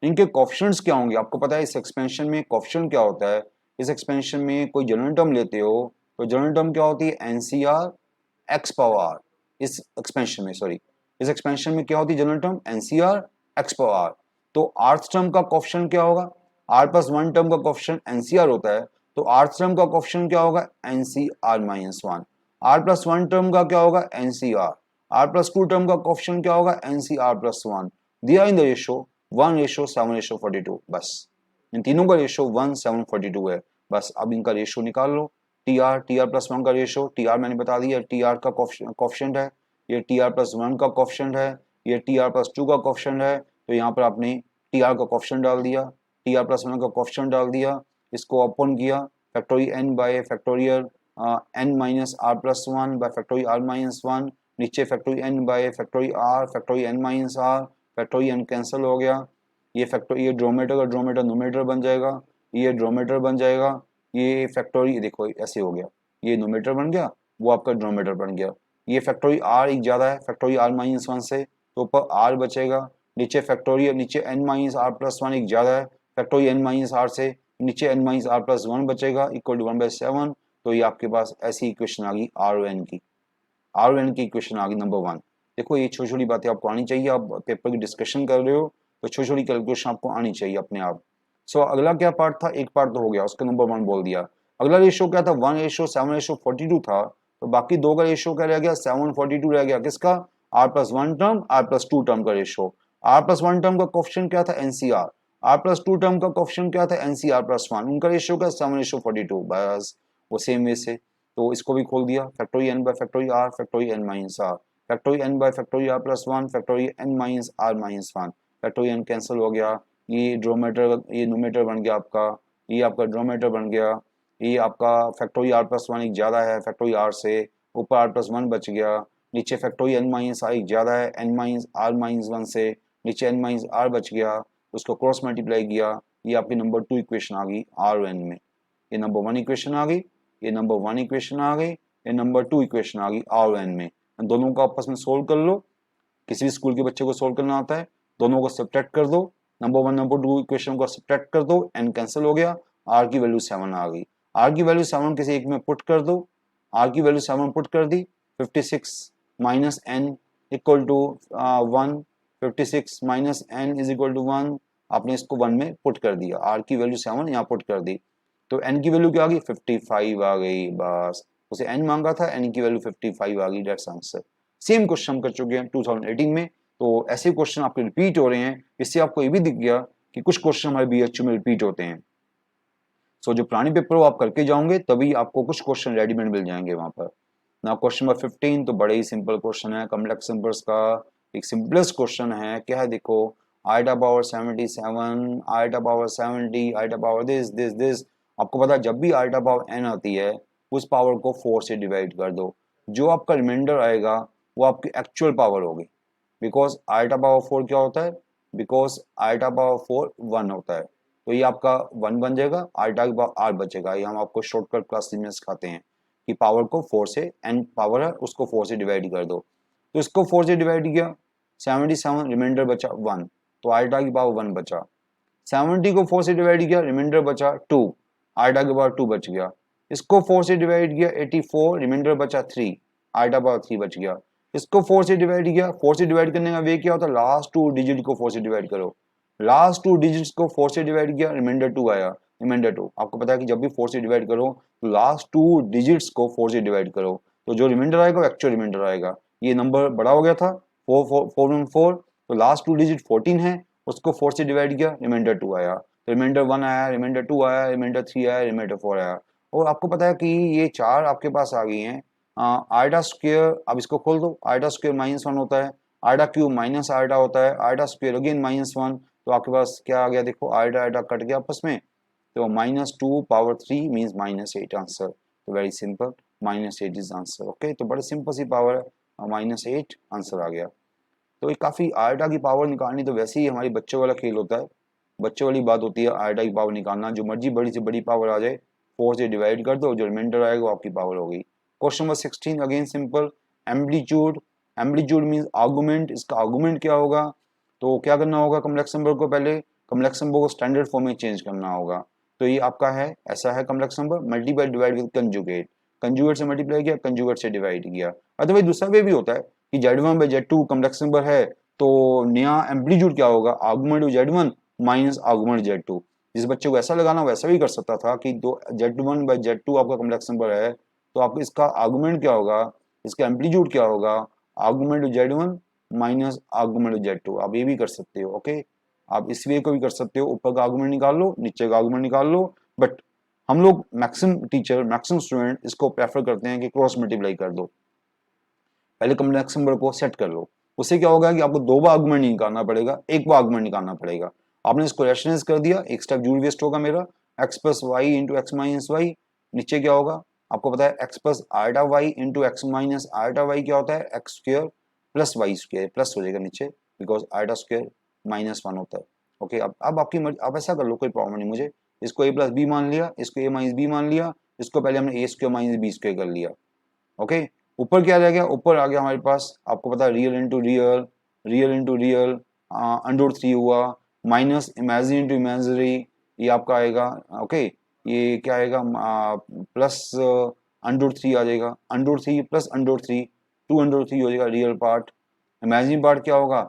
इनके कोएफिशिएंट्स क्या होंगे? आपको पता है इस एक्सपेंशन में कोएफिशिएंट क्या होता है? इस एक्सपेंशन में कोई जनरल टर्म लेते हो तो जनरल टर्म क्या होती है? NCR x power r। इस एक्सपेंशन में, सॉरी, इस एक्सपेंशन में क्या होती है general term? NCR x power r। तो आर्थ टर्म का कोएफिशिएंट क्या होगा? r+1 टर्म का कोएफिशिएंट NCR होता है, तो आर्थ टर्म का कोएफिशिएंट क्या होगा? NCR-1। r+1 टर्म का क्या होगा? NCR। r+2 टर्म का कोएफिशिएंट क्या होगा? NCR+1। दिया इन द रेशियो 1:7:42, बस इन तीनों का रेशियो 1:7:42 है। बस अब इनका रेशियो निकाल लो, tr+1 का रेशियो, tr मैंने बता दिया tr का कोएफिशिएंट है, ये tr+1 का कोएफिशिएंट है, ये tr+2 का कोएफिशिएंट है, तो यहाँ पर आपने tr का कोएफिशिएंट डाल दिया, tr+1 का कोएफिशिएंट डाल दिया, इसको ओपन किया, factorial n bye factorial n-r+1 bye factorial r-1, नीचे factorial n bye factorial r, factorial n-r, factorial n cancel हो गया, ये फैक्टर, ये ड्रोमेटर का ड्रोमेटर नोमेटर बन जाएगा, ये ड्रोमेटर बन जाएगा, ये फैक्टोरियल देखो ऐसे हो गया, ये नोमेटर बन गया, वो आपका ड्रोमेटर बन गया। ये फैक्टोरियल r एक ज़्यादा है, फैक्टोरियल r-1 से, तो ऊपर r बचेगा, नीचे फैक्टोरियल, नीचे n-r+1 एक ज़्यादा है, फैक्टोरियल n-r से, नीचे n-r+1 बचेगा इक्वल टू 1/7। तो ये आपके पास ऐसी इक्वेशन आ गई r और n की, r और n की इक्वेशन आ गई नंबर 1। देखो ये छोटी छोटी बातें आपको आनी चाहिए, आप पेपर की डिस्कशन कर रहे हो तो छोटी छोटी कैलकुलेशन आपको आनी चाहिए अपने आप। सो अगला क्या पार्ट था? एक पार्ट तो हो गया, उसका नंबर 1 बोल दिया। अगला रेशियो क्या था? 1:7:42 था, तो बाकी दो का रेशियो क्या रह गया? 7:42 रह गया, किसका? r+1 टर्म, r+2 टर्म का रेशियो। r+1 टर्म का कोएफिशिएंट क्या था? NCR। r+2 टर्म का कोएफिशिएंट क्या था? NCR+1। उनका रेशियो क्या? 7:42। बस वो सेम वे से, तो इसको भी खोल दिया, factorial n bye factorial r, factorial n-r, factorial n bye factorial r plus one, factorial n minus r minus one, factorial n cancel हो गया, ये ड्रोमेटर, ये नोमेटर बन गया आपका, ये आपका ड्रोमेटर बन गया, ये आपका फैक्टोरियल r प्लस वन एक ज़्यादा है फैक्टोरियल r से, ऊपर r प्लस वन बच गया, नीचे फैक्टोरियल n माइनस r एक ज़्यादा है n minus r minus one से, नीचे n माइनस r बच गया, उसको क्रॉस मल्टीप्लाई किया, ये आपकी नंबर 2 इक्वेशन आ गई r n में, ये नंबर 1 इक्वेशन आ गई, ये नंबर 1 इक्वेशन आ गई, ये नंबर 2 इक्वेशन आ गई r n में। दोनों को आपस में सोल्व कर लो, किसी भी स्कूल के बच्चे को सोल्व करना आता है, दोनों को सब्ट्रैक्ट कर दो, नंबर 1 नंबर 2 इक्वेशन को सब्ट्रैक्ट कर दो, n कैंसिल हो गया, r की वैल्यू 7 आ गई, r की वैल्यू 7 किसी एक में पुट कर दो, r की वैल्यू 7 पुट कर दी, 56 minus n equal to 1, 56 minus n is equal to 1, आपने इसको 1 में पुट कर दिया, r की वैल्यू 7 यहाँ पुट कर दी, तो n की वैल्यू क्या आ गई 55 आ गई, बस उसे n मांगा था, n की वैल्यू 55 आ गई, दैट्स आंसर। सेम क्वेश्चन हम कर चुके हैं 2018 में, तो ऐसे क्वेश्चन आपके रिपीट हो रहे हैं, इससे आपको ये भी दिख गया कि कुछ क्वेश्चन हमारे बीएचयू में रिपीट होते हैं। सो जो पुराने पेपर वो आप करके जाओगे तभी आपको कुछ क्वेश्चन रेडीमेड मिल जाएंगे वहां पर ना। क्वेश्चन नंबर 15 तो बड़े ही सिंपल क्वेश्चन है, कॉम्प्लेक्स नंबर्स का एक सिंपलेस्ट क्वेश्चन है, क्या है देखो, iota power 77, iota power 70, iota power this this this. आपको पता है जब भी आइटा पावर n आती है उस पावर को 4 से डिवाइड कर दो, जो आपका रिमाइंडर आएगा वो आपकी एक्चुअल पावर होगी, बिकॉज आइटा पावर 4 क्या होता है, बिकॉज आइटा पावर 4 1 होता है, तो ये आपका 1 बन जाएगा, आइटा के बाद r बचेगा। ये हम आपको शॉर्टकट क्लासेस में सिखाते हैं कि पावर को 4 से, n पावर है उसको 4 से डिवाइड कर दो, तो इसको 4 से डिवाइड किया, 77 रिमाइंडर बचा 1, तो आइटा की पावर 1 बचा, 70 को 4 से डिवाइड किया, रिमाइंडर बचा 2, आइटा के पावर 2 बच गया, इसको 4 से डिवाइड किया 84, रिमाइंडर बचा 3, आइटा पावर 3 बच गया, इसको 4 से डिवाइड किया, 4 से डिवाइड करने का वे क्या होता है, लास्ट 2 डिजिट को 4 से डिवाइड करो, लास्ट 2 डिजिट्स को 4 से डिवाइड किया, रिमाइंडर 2 आया, रिमाइंडर 2। आपको पता है कि जब भी 4 से डिवाइड करो तो लास्ट 2 डिजिट्स को 4 से डिवाइड करो, तो जो रिमाइंडर आएगा वो एक्चुअल रिमाइंडर आएगा। ये नंबर बड़ा हो गया था 414, तो लास्ट 2 डिजिट 14 है, उसको 4 से डिवाइड किया, रिमाइंडर 2 आया, तो रिमाइंडर 1 आया, रिमाइंडर 2 आया, रिमाइंडर 3 आया, रिमाइंडर 4 आया। और आपको पता है कि ये 4 आपके पास आ गई हैं, आइटा स्क्वायर, अब इसको खोल दो, आइटा स्क्वायर -1 होता है, आइटा क्यूब माइनस आइटा होता है, आइटा स्क्वायर अगेन -1, तो आपके पास क्या आ गया देखो, आइटा आइटा कट गया आपस में, तो -2 पावर 3 मीन्स -8 आंसर, तो very simple, -8 is answer. Okay, तो बड़ी सिंपल सी पावर है, -8 आंसर आ गया। तो ये काफ़ी, आइटा की पावर निकालनी तो वैसे ही हमारी बच्चों वाला खेल होता है, बच्चों वाली बात होती है आइटा की पावर निकालना, जो मर्जी बड़ी से बड़ी पावर आ जाए 4 से डिवाइड कर दो, जो रिमाइंडर आएगा वो आपकी पावर होगी। Question number 16 again simple, amplitude, amplitude means argument, इसका आर्गुमेंट क्या होगा, तो क्या करना होगा, कॉम्प्लेक्स नंबर को पहले कॉम्प्लेक्स नंबर को स्टैंडर्ड फॉर्म में चेंज करना होगा, तो ये आपका है, ऐसा है complex number, multiply divide with conjugate, conjugate से मल्टीप्लाई किया, कंजुगेट से डिवाइड किया। अदरवाइज दूसरा वे भी होता है कि Z1 by Z2 complex number है, तो नया एम्पलीट्यूड क्या होगा, argument Z1 minus argument Z2। जिस बच्चे को ऐसा लगाना वैसा भी कर सकता था कि दो Z1 बाई Z2 आपका कॉम्प्लेक्स नंबर है, तो आपको इसका आर्गुमेंट क्या होगा, इसका एम्पलीट्यूड क्या होगा, argument Z1 minus argument Z2, आप ये भी कर सकते हो। ओके, आप इस वे को भी कर सकते हो, ऊपर का आर्गुमेंट निकाल लो, नीचे का आर्गुमेंट निकाल लो, बट हम लोग मैक्सिमम टीचर, मैक्सिमम स्टूडेंट इसको प्रेफर करते हैं कि क्रॉस मल्टीप्लाई कर दो, पहले कॉम्प्लेक्स नंबर को सेट कर लो, उससे क्या होगा कि आपको 2 बार आर्गुमेंट नहीं निकालना पड़ेगा, एक बार आर्गुमेंट निकालना पड़ेगा। आपने इसको रैशनलाइज कर दिया, एक स्टेप जूल वेस्ट होगा मेरा, x plus Y into X minus Y, नीचे क्या होगा आपको पता है, x plus iota Y into X minus iota Y क्या होता है, X square plus Y square, plus हो जाएगा नीचे, बिकॉज आइटा स्क्वायर -1 होता है। ओके, अब आपकी मर्जी, आप ऐसा कर लो, कोई प्रॉब्लम नहीं मुझे, इसको a प्लस बी मान लिया, इसको a माइनस बी मान लिया, इसको पहले हमने a square minus B square कर लिया। ओके, ऊपर क्या रह गया, ऊपर आ गया हमारे पास, आपको पता है real into real, real into real, √3 हुआ, माइनस इमेजिनरी इंटू इमेजिनरी, ये आपका आएगा। ओके, ये क्या आएगा, प्लस √3 आ जाएगा, √3 प्लस √3, 2√3 हो जाएगा रियल पार्ट, इमेजिनरी पार्ट क्या होगा,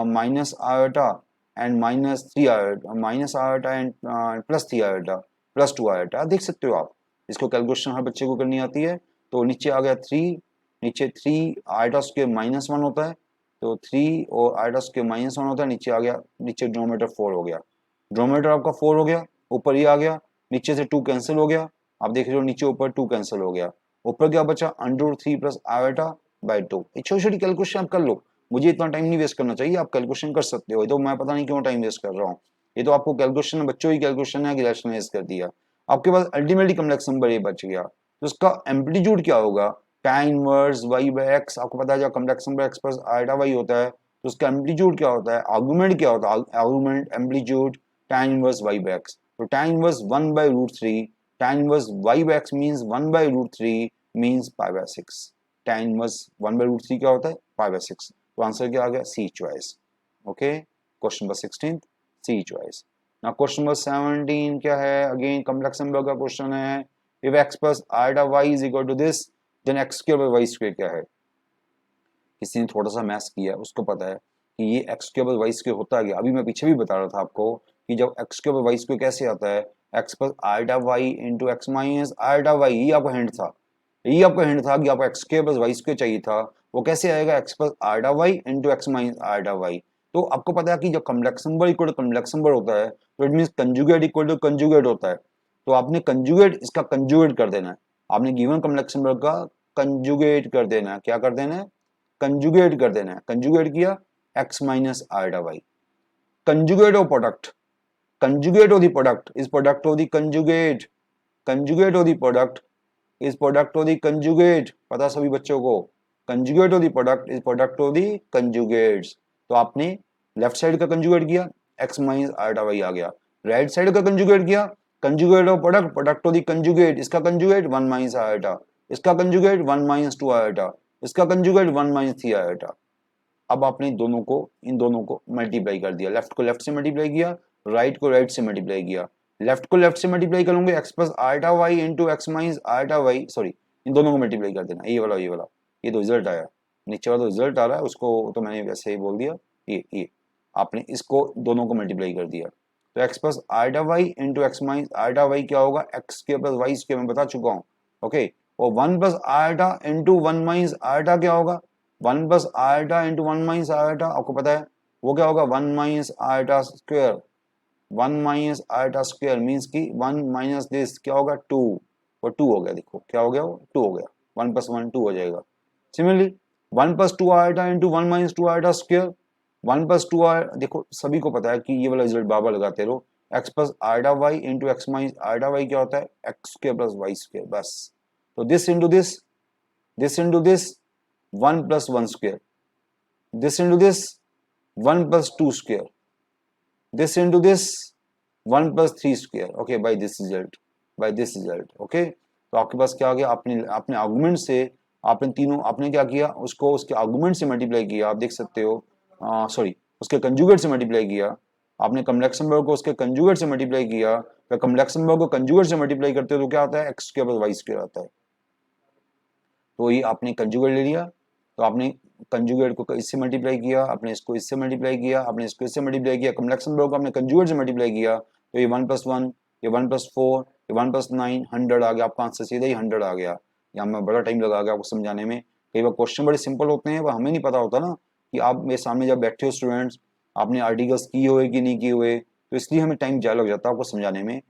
minus iota and -3 iota, minus iota and +3 iota, +2 iota, देख सकते हो आप, इसको कैलकुलेशन हर बच्चे को करनी आती है। तो नीचे आ गया 3, नीचे 3 आइटा स्क्वायर -1 होता है, तो 3 और आइटा स्क्वायर -1 होता है, नीचे आ गया, नीचे डिनोमिनेटर 4 हो गया, डिनोमिनेटर आपका 4 हो गया, ऊपर ये आ गया, नीचे से 2 कैंसिल हो गया, आप देख रहे हो नीचे ऊपर 2 कैंसिल हो गया, ऊपर क्या बचा √3 प्लस आयोटा बाई 2। छोटी छोटी कैलकुलेशन आप कर लो, मुझे इतना टाइम नहीं वेस्ट करना चाहिए, आप कैलकुलेशन कर सकते हो। तो मैं पता नहीं क्यों टाइम वेस्ट कर रहा हूँ, ये तो आपको कैलकुलेशन, बच्चों की कैलकुलेशन है कि रैशनलाइज कर दिया। आपके पास अल्टीमेटली कॉम्प्लेक्स नंबर ये बच गया, तो उसका एम्पलीट्यूड क्या होगा, tan inverse y by X. आपको पता है जब complex number X plus iota Y होता है तो उसका एम्पलीट्यूड क्या होता है, आर्गुमेंट क्या होता है, argument amplitude tan inverse y by X. तो tan inverse 1 by root 3, tan inverse y by X means 1 by root 3 means pi by 6। tan inverse 1 by root 3 क्या होता है, पाई बाई 6। तो आंसर क्या आ गया, C choice. Okay, question number 16 C choice. ना question number 17 क्या है, अगेन कॉम्प्लेक्स नंबर का क्वेश्चन है। If x plus iota y is equal to this then X square by Y square क्या है। किसी ने थोड़ा सा मैथ्स किया उसको पता है कि ये X square by Y square होता है। अभी मैं पीछे भी बता रहा था आपको कि जब X square by Y square कैसे आता है, X plus iota Y into X minus iota Y. ये आपका हिंट था, ये आपका हिंट था कि आपको X square plus Y square चाहिए था, वो कैसे आएगा, X plus iota Y into X minus iota Y. तो आपको पता है कि जब complex number equal to complex number होता है तो it means conjugate equal to conjugate होता है। तो आपने कंजुगेट इसका कंजुगेट कर देना है, आपने गिवन कॉम्प्लेक्स नंबर का कंजुगेट कर देना है। क्या कर देना है, कंजुगेट कर देना है। कंजुगेट किया x minus iota Y, conjugate of product, conjugate of the product is product of the conjugate, conjugate of the product is product of the conjugate. पता सभी बच्चों को, conjugate of the product is product of the conjugates. तो आपने left side का conjugate किया, x minus iota Y आ गया। राइट साइड का कंजुगेट किया, conjugate of product, product of the conjugate. इसका कंजुगेट 1 माइनस आइटा, इसका कंजुगेट 1 माइनस 2 आइटा, इसका कंजुगेट 1 माइनस 3 आइटा। अब आपने दोनों को, इन दोनों को मल्टीप्लाई कर दिया, लेफ्ट को लेफ्ट से मल्टीप्लाई किया, राइट को राइट से मल्टीप्लाई किया। लेफ्ट को लेफ्ट से मल्टीप्लाई करोगे X plus iota Y into X minus iota Y, sorry इन दोनों को मल्टीप्लाई कर देना, ये वाला ये वाला, ये तो रिजल्ट आया, नीचे वाला तो रिजल्ट आ रहा है उसको तो मैंने वैसे ही बोल दिया। ये आपने इसको दोनों को मल्टीप्लाई कर दिया, तो X plus iota Y into X minus iota Y क्या होगा, एक्स के प्लस वाई के मैं बता चुका हूँ। ओके, और 1 plus iota into 1 minus iota क्या होगा, 1 plus iota into 1 minus iota आपको पता है वो क्या होगा, 1 minus iota square. 1 minus iota square means की 1 माइनस दिस क्या होगा 2, और 2 हो गया, देखो क्या हो गया, वो 2 हो गया, 1 प्लस 1 2 हो जाएगा। Similarly 1 plus 2 iota into 1 minus 2 iota square, 1 plus 2 iota, देखो सभी को पता है कि ये वाला रिजल्ट बाबा लगाते रहो, X plus iota Y into X minus iota Y क्या होता है, X square plus Y square बस। तो this into this 1 plus 1 square, this into this 1 plus 2 square, this into this 1 plus 3 square। okay, by this result, okay। तो आपके पास क्या आ गया, आपने अपने आर्गुमेंट से आपने तीनों, आपने क्या किया, उसको उसके आर्गुमेंट से मल्टीप्लाई किया, आप देख सकते हो, सॉरी उसके कंजुगेट से मल्टीप्लाई किया। आपने कॉम्प्लेक्स नंबर को उसके कंजुगेट से मल्टीप्लाई किया, फिर कॉम्प्लेक्स नंबर को कंजुगेट से मल्टीप्लाई करते हो तो क्या आता है, X square plus Y square आता है। तो ये आपने कंजुगेट ले लिया, तो आपने कंजुगेट को इससे मल्टीप्लाई किया, आपने इसको इससे मल्टीप्लाई किया, आपने इसको इससे मल्टीप्लाई किया, कॉम्प्लेक्स नंबर को आपने कंजुगेट से मल्टीप्लाई किया, तो ये 1 प्लस 1, ये 1 प्लस 4, ये 1 प्लस 9, 100 आ गया, आपका आंसर सीधा ही 100 आ गया। यहाँ में बड़ा टाइम लगा गया आपको समझाने में, कई बार क्वेश्चन बड़े सिंपल होते हैं पर हमें नहीं पता होता ना कि आप मेरे सामने जब बैठे हो स्टूडेंट्स, आपने आर्टिकल्स किए हुए कि नहीं किए हुए, तो इसलिए हमें टाइम ज़्यादा लग जाता है आपको समझाने में।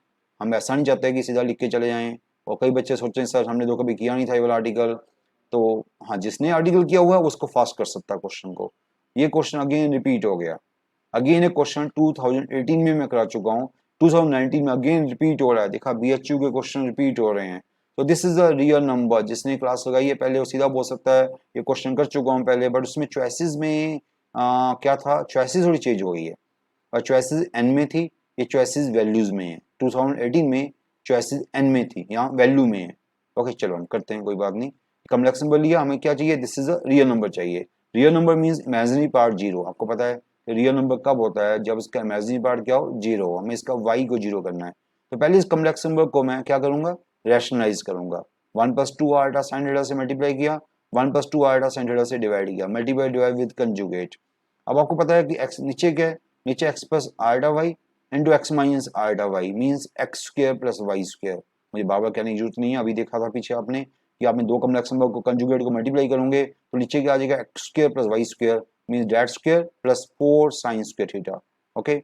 हम ऐसा नहीं चाहते कि सीधा लिख के चले जाएं, और कई बच्चे सोचते हैं सर हमने तो कभी किया नहीं था ये वाला आर्टिकल। तो हाँ, जिसने आर्टिकल किया हुआ है उसको फास्ट कर सकता है क्वेश्चन को। ये क्वेश्चन अगेन रिपीट हो गया, अगेन एक क्वेश्चन 2018 में मैं करा चुका हूँ, 2019 में अगेन रिपीट हो रहा है। देखा बीएचयू के क्वेश्चन रिपीट हो रहे हैं, तो this is a real number. जिसने क्लास लगाई है पहले वो सीधा बोल सकता है ये क्वेश्चन कर चुका हूँ पहले, बट उसमें चॉइसेस में क्या था, चॉइसेस थोड़ी चेंज हो गई है, और चॉइसेस एन में थी, ये चॉइसेस वैल्यूज में है। 2018 में चॉइसेस एन में थी, यहाँ वैल्यू में है। ओके चलो हम करते हैं, कोई बात नहीं। कॉम्प्लेक्स नंबर लिया, हमें क्या चाहिए, this is a real number चाहिए। Real number means imaginary part zero. आपको पता है रियल नंबर कब होता है, जब इसका इमेजिनरी पार्ट क्या हो, जीरो हो। हमें इसका वाई को जीरो करना है, तो पहले इस कॉम्प्लेक्स नंबर को मैं क्या करूंगा, रैशनलाइज करूंगा। 1 प्लस 2 आइटा साइन थीटा से मल्टीप्लाई किया, 1 प्लस 2 आइटा साइन थीटा से डिवाइड किया, मल्टीप्लाई डिवाइड विद कंजुगेट। अब आपको पता है कि एक्स नीचे क्या है, नीचे X plus iota Y into X minus iota Y means X square plus Y square. मुझे बार बार कहने की जरूरत नहीं है, अभी देखा था पीछे आपने कि आपने दो कॉम्प्लेक्स नंबर को कंजुगेट को मल्टीप्लाई करोगे तो नीचे क्या आ जाएगा, X square plus Y square means that square plus 4 sine square theta. Okay,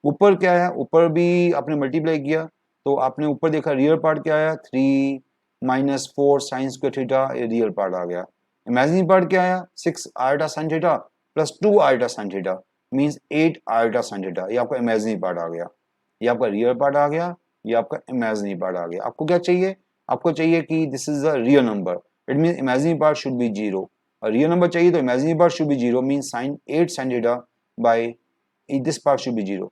ऊपर क्या है, ऊपर भी आपने मल्टीप्लाई किया तो आपने ऊपर देखा रियल पार्ट क्या आया, 3 माइनस 4 साइन स्क्वायर थीटा, ये रियल पार्ट आ गया। इमेजिनरी पार्ट क्या आया 6 iota sine theta plus 2 iota sine theta means 8 iota sine theta. ये आपका इमेजिनरी पार्ट आ गया, ये आपका रियल पार्ट आ गया, ये आपका इमेजिनरी पार्ट आ गया। आपको क्या चाहिए, आपको चाहिए कि this is the real number, it mean imaginary part should be zero. और रियल नंबर चाहिए तो imaginary part should be zero mean sine 8 sine theta by this part should be 0,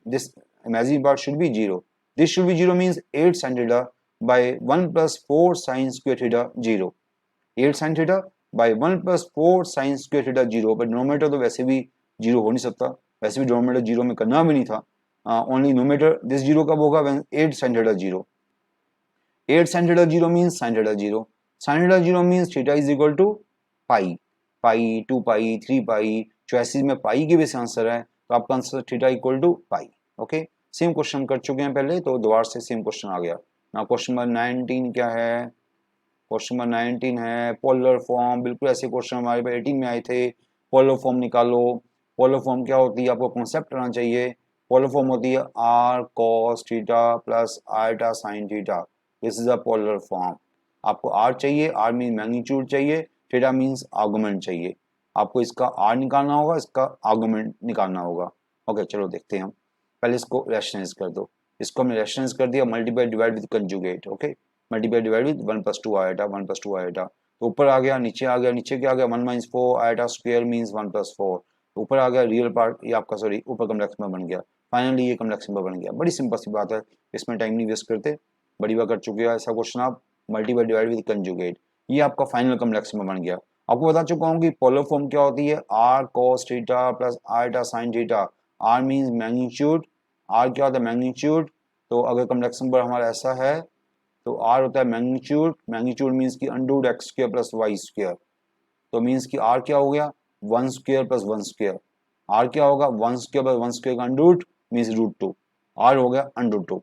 this imaginary part should be 0, this should be 0 means 8 sin theta by 1 plus 4 sin square theta 0, 8 sin theta by 1 plus 4 sin square theta 0। पर denominator तो वैसे भी 0 हो नहीं सकता, वैसे भी denominator 0 में करना भी नहीं था, ओनली नोमीटर दिस 0 कब होगा when 8 sin theta 0, 8 sin theta 0 means sin theta 0, sin theta 0 means theta is equal to pi, pi 2 pi 3 pi, choices में पाई के भी आंसर है तो आपका answer theta equal to pi. Okay, same question कर चुके हैं पहले तो दोबारा से सेम क्वेश्चन आ गया ना। क्वेश्चन नंबर 19 क्या है, क्वेश्चन नंबर 19 है पोलर फॉर्म। बिल्कुल ऐसे क्वेश्चन हमारे पे 18 में आए थे, पोलर फॉर्म निकालो। पोलर फॉर्म क्या होती है आपको कॉन्सेप्ट आना चाहिए। पोलर फॉर्म होती है R cos theta plus iota sine theta, this is a polar form. आपको आर चाहिए, आर मीन मैग्नीट्यूड चाहिए, थीटा मीन्स आर्गुमेंट चाहिए। आपको इसका आर निकालना होगा, इसका आर्गुमेंट निकालना होगा। ओके चलो देखते हैं हम, पहले इसको रैशनलाइज कर दो। इसको हमने रैशनलाइज कर दिया, multiply divide with conjugate. Okay, multiply divide with 1 plus 2 आएटा, 1 plus 2 आएटा तो ऊपर आ गया, नीचे आ गया, नीचे क्या आ गया 1 माइनस 4 आएटा स्क्वायर मीन्स 1 प्लस 4, ऊपर आ गया रियल पार्ट, ये आपका सॉरी ऊपर कॉम्प्लेक्स नंबर बन गया। फाइनली ये कॉम्प्लेक्स नंबर बन गया। बड़ी सिंपल सी बात है, इसमें टाइम नहीं वेस्ट करते, बड़ी बार कर चुके हैं ऐसा क्वेश्चन आप। मल्टीप्लाई डिवाइड विद कंजुगेट, ये आपका फाइनल कॉम्प्लेक्स नंबर बन गया। आपको बता चुका हूँ कि पोलर फॉर्म क्या होती है, R cos theta plus iota sine theta. R means magnitude, R क्या होता है मैग्नीट्यूड, तो अगर कॉम्प्लेक्स नंबर हमारा ऐसा है तो आर होता है मैग्नीट्यूड, मैग्नीट्यूड मीन्स की under X square plus Y square, तो मीन्स की आर क्या हो गया 1 स्क्वायर प्लस 1 स्क्वायर। आर क्या होगा 1 स्क्वायर प्लस 1 स्क्वायर का अंडर मीन्स रूट 2, आर हो गया अंडर 2।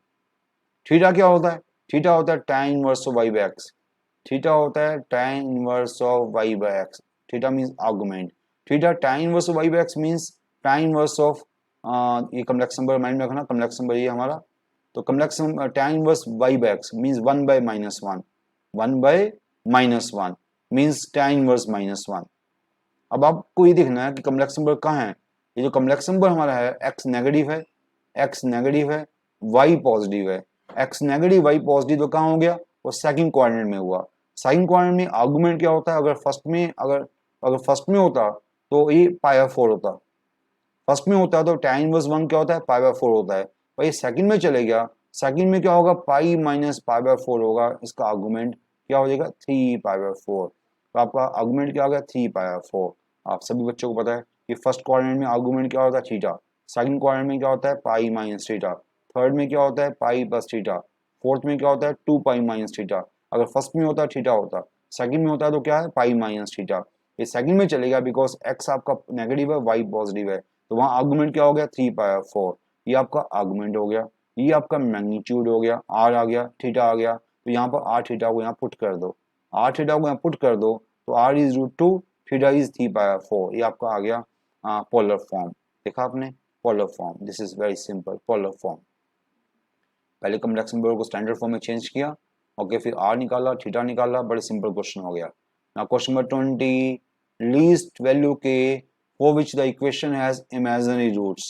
थीटा क्या होता है, थीटा होता है tan inverse of Y by X, theta होता है tan inverse of Y by X, theta means argument. Theta tan inverse of Y by X means tan inverse of ये कॉम्प्लेक्स नंबर माइंड में रखना, complex number ये हमारा, तो complex tan inverse Y by X means 1 by minus 1, 1 by minus 1 means tan inverse minus 1। अब आपको ये देखना है कि कॉम्प्लेक्स नंबर कहाँ है। ये जो कॉम्प्लेक्स नंबर हमारा है x नेगेटिव है, x नेगेटिव है, y पॉजिटिव है। x नेगेटिव y पॉजिटिव तो कहाँ हो गया, वो सेकंड क्वाड्रेंट में हुआ। सेकंड क्वाड्रेंट में आर्गुमेंट क्या होता है, अगर फर्स्ट में होता तो ये पाई बाय 4 होता, फर्स्ट में होता है तो tan इनवर्स 1 क्या होता है पाई बाय 4 होता है। भाई सेकंड में चले गया, सेकंड में क्या होगा पाई माइनस पाई बाय 4 होगा, इसका आर्गुमेंट क्या हो जाएगा 3 पाई बाय 4। तो आपका आर्गुमेंट क्या हो गया 3 पाई बाय 4। आप सभी बच्चों को पता है कि फर्स्ट क्वाड्रेंट में आर्गुमेंट क्या होता है थीटा, सेकंड क्वाड्रेंट में क्या होता है पाई माइनस थीटा, थर्ड में क्या होता है पाई प्लस थीटा, फोर्थ में क्या होता है 2 पाई माइनस थीटा। अगर फर्स्ट में होता है थीटा होता, सेकंड में होता है तो क्या है पाई माइनस थीटा। ये सेकंड में चलेगा बिकॉज एक्स आपका नेगेटिव है वाई पॉजिटिव है, तो वहां आर्गुमेंट क्या हो गया 3 पाई 4, ये आपका आर्गुमेंट हो गया। ये आपका मैग्नीट्यूड हो गया, आर आ गया, थीटा आ गया, तो यहाँ पर आर थीटा को यहाँ पुट कर दो, आर थीटा को यहाँ पुट कर दो तो R is root 2, theta is 3 pi 4, ये आपका आ गया पोलर फॉर्म। देखा आपने polar form, this is very simple polar form. पहले कॉम्प्लेक्स नंबर को स्टैंडर्ड फॉर्म में चेंज किया, ओके फिर आर निकाला, थीटा निकाला, बड़े सिंपल क्वेश्चन हो गया। Now question number 20, least value के for which the equation has imaginary roots.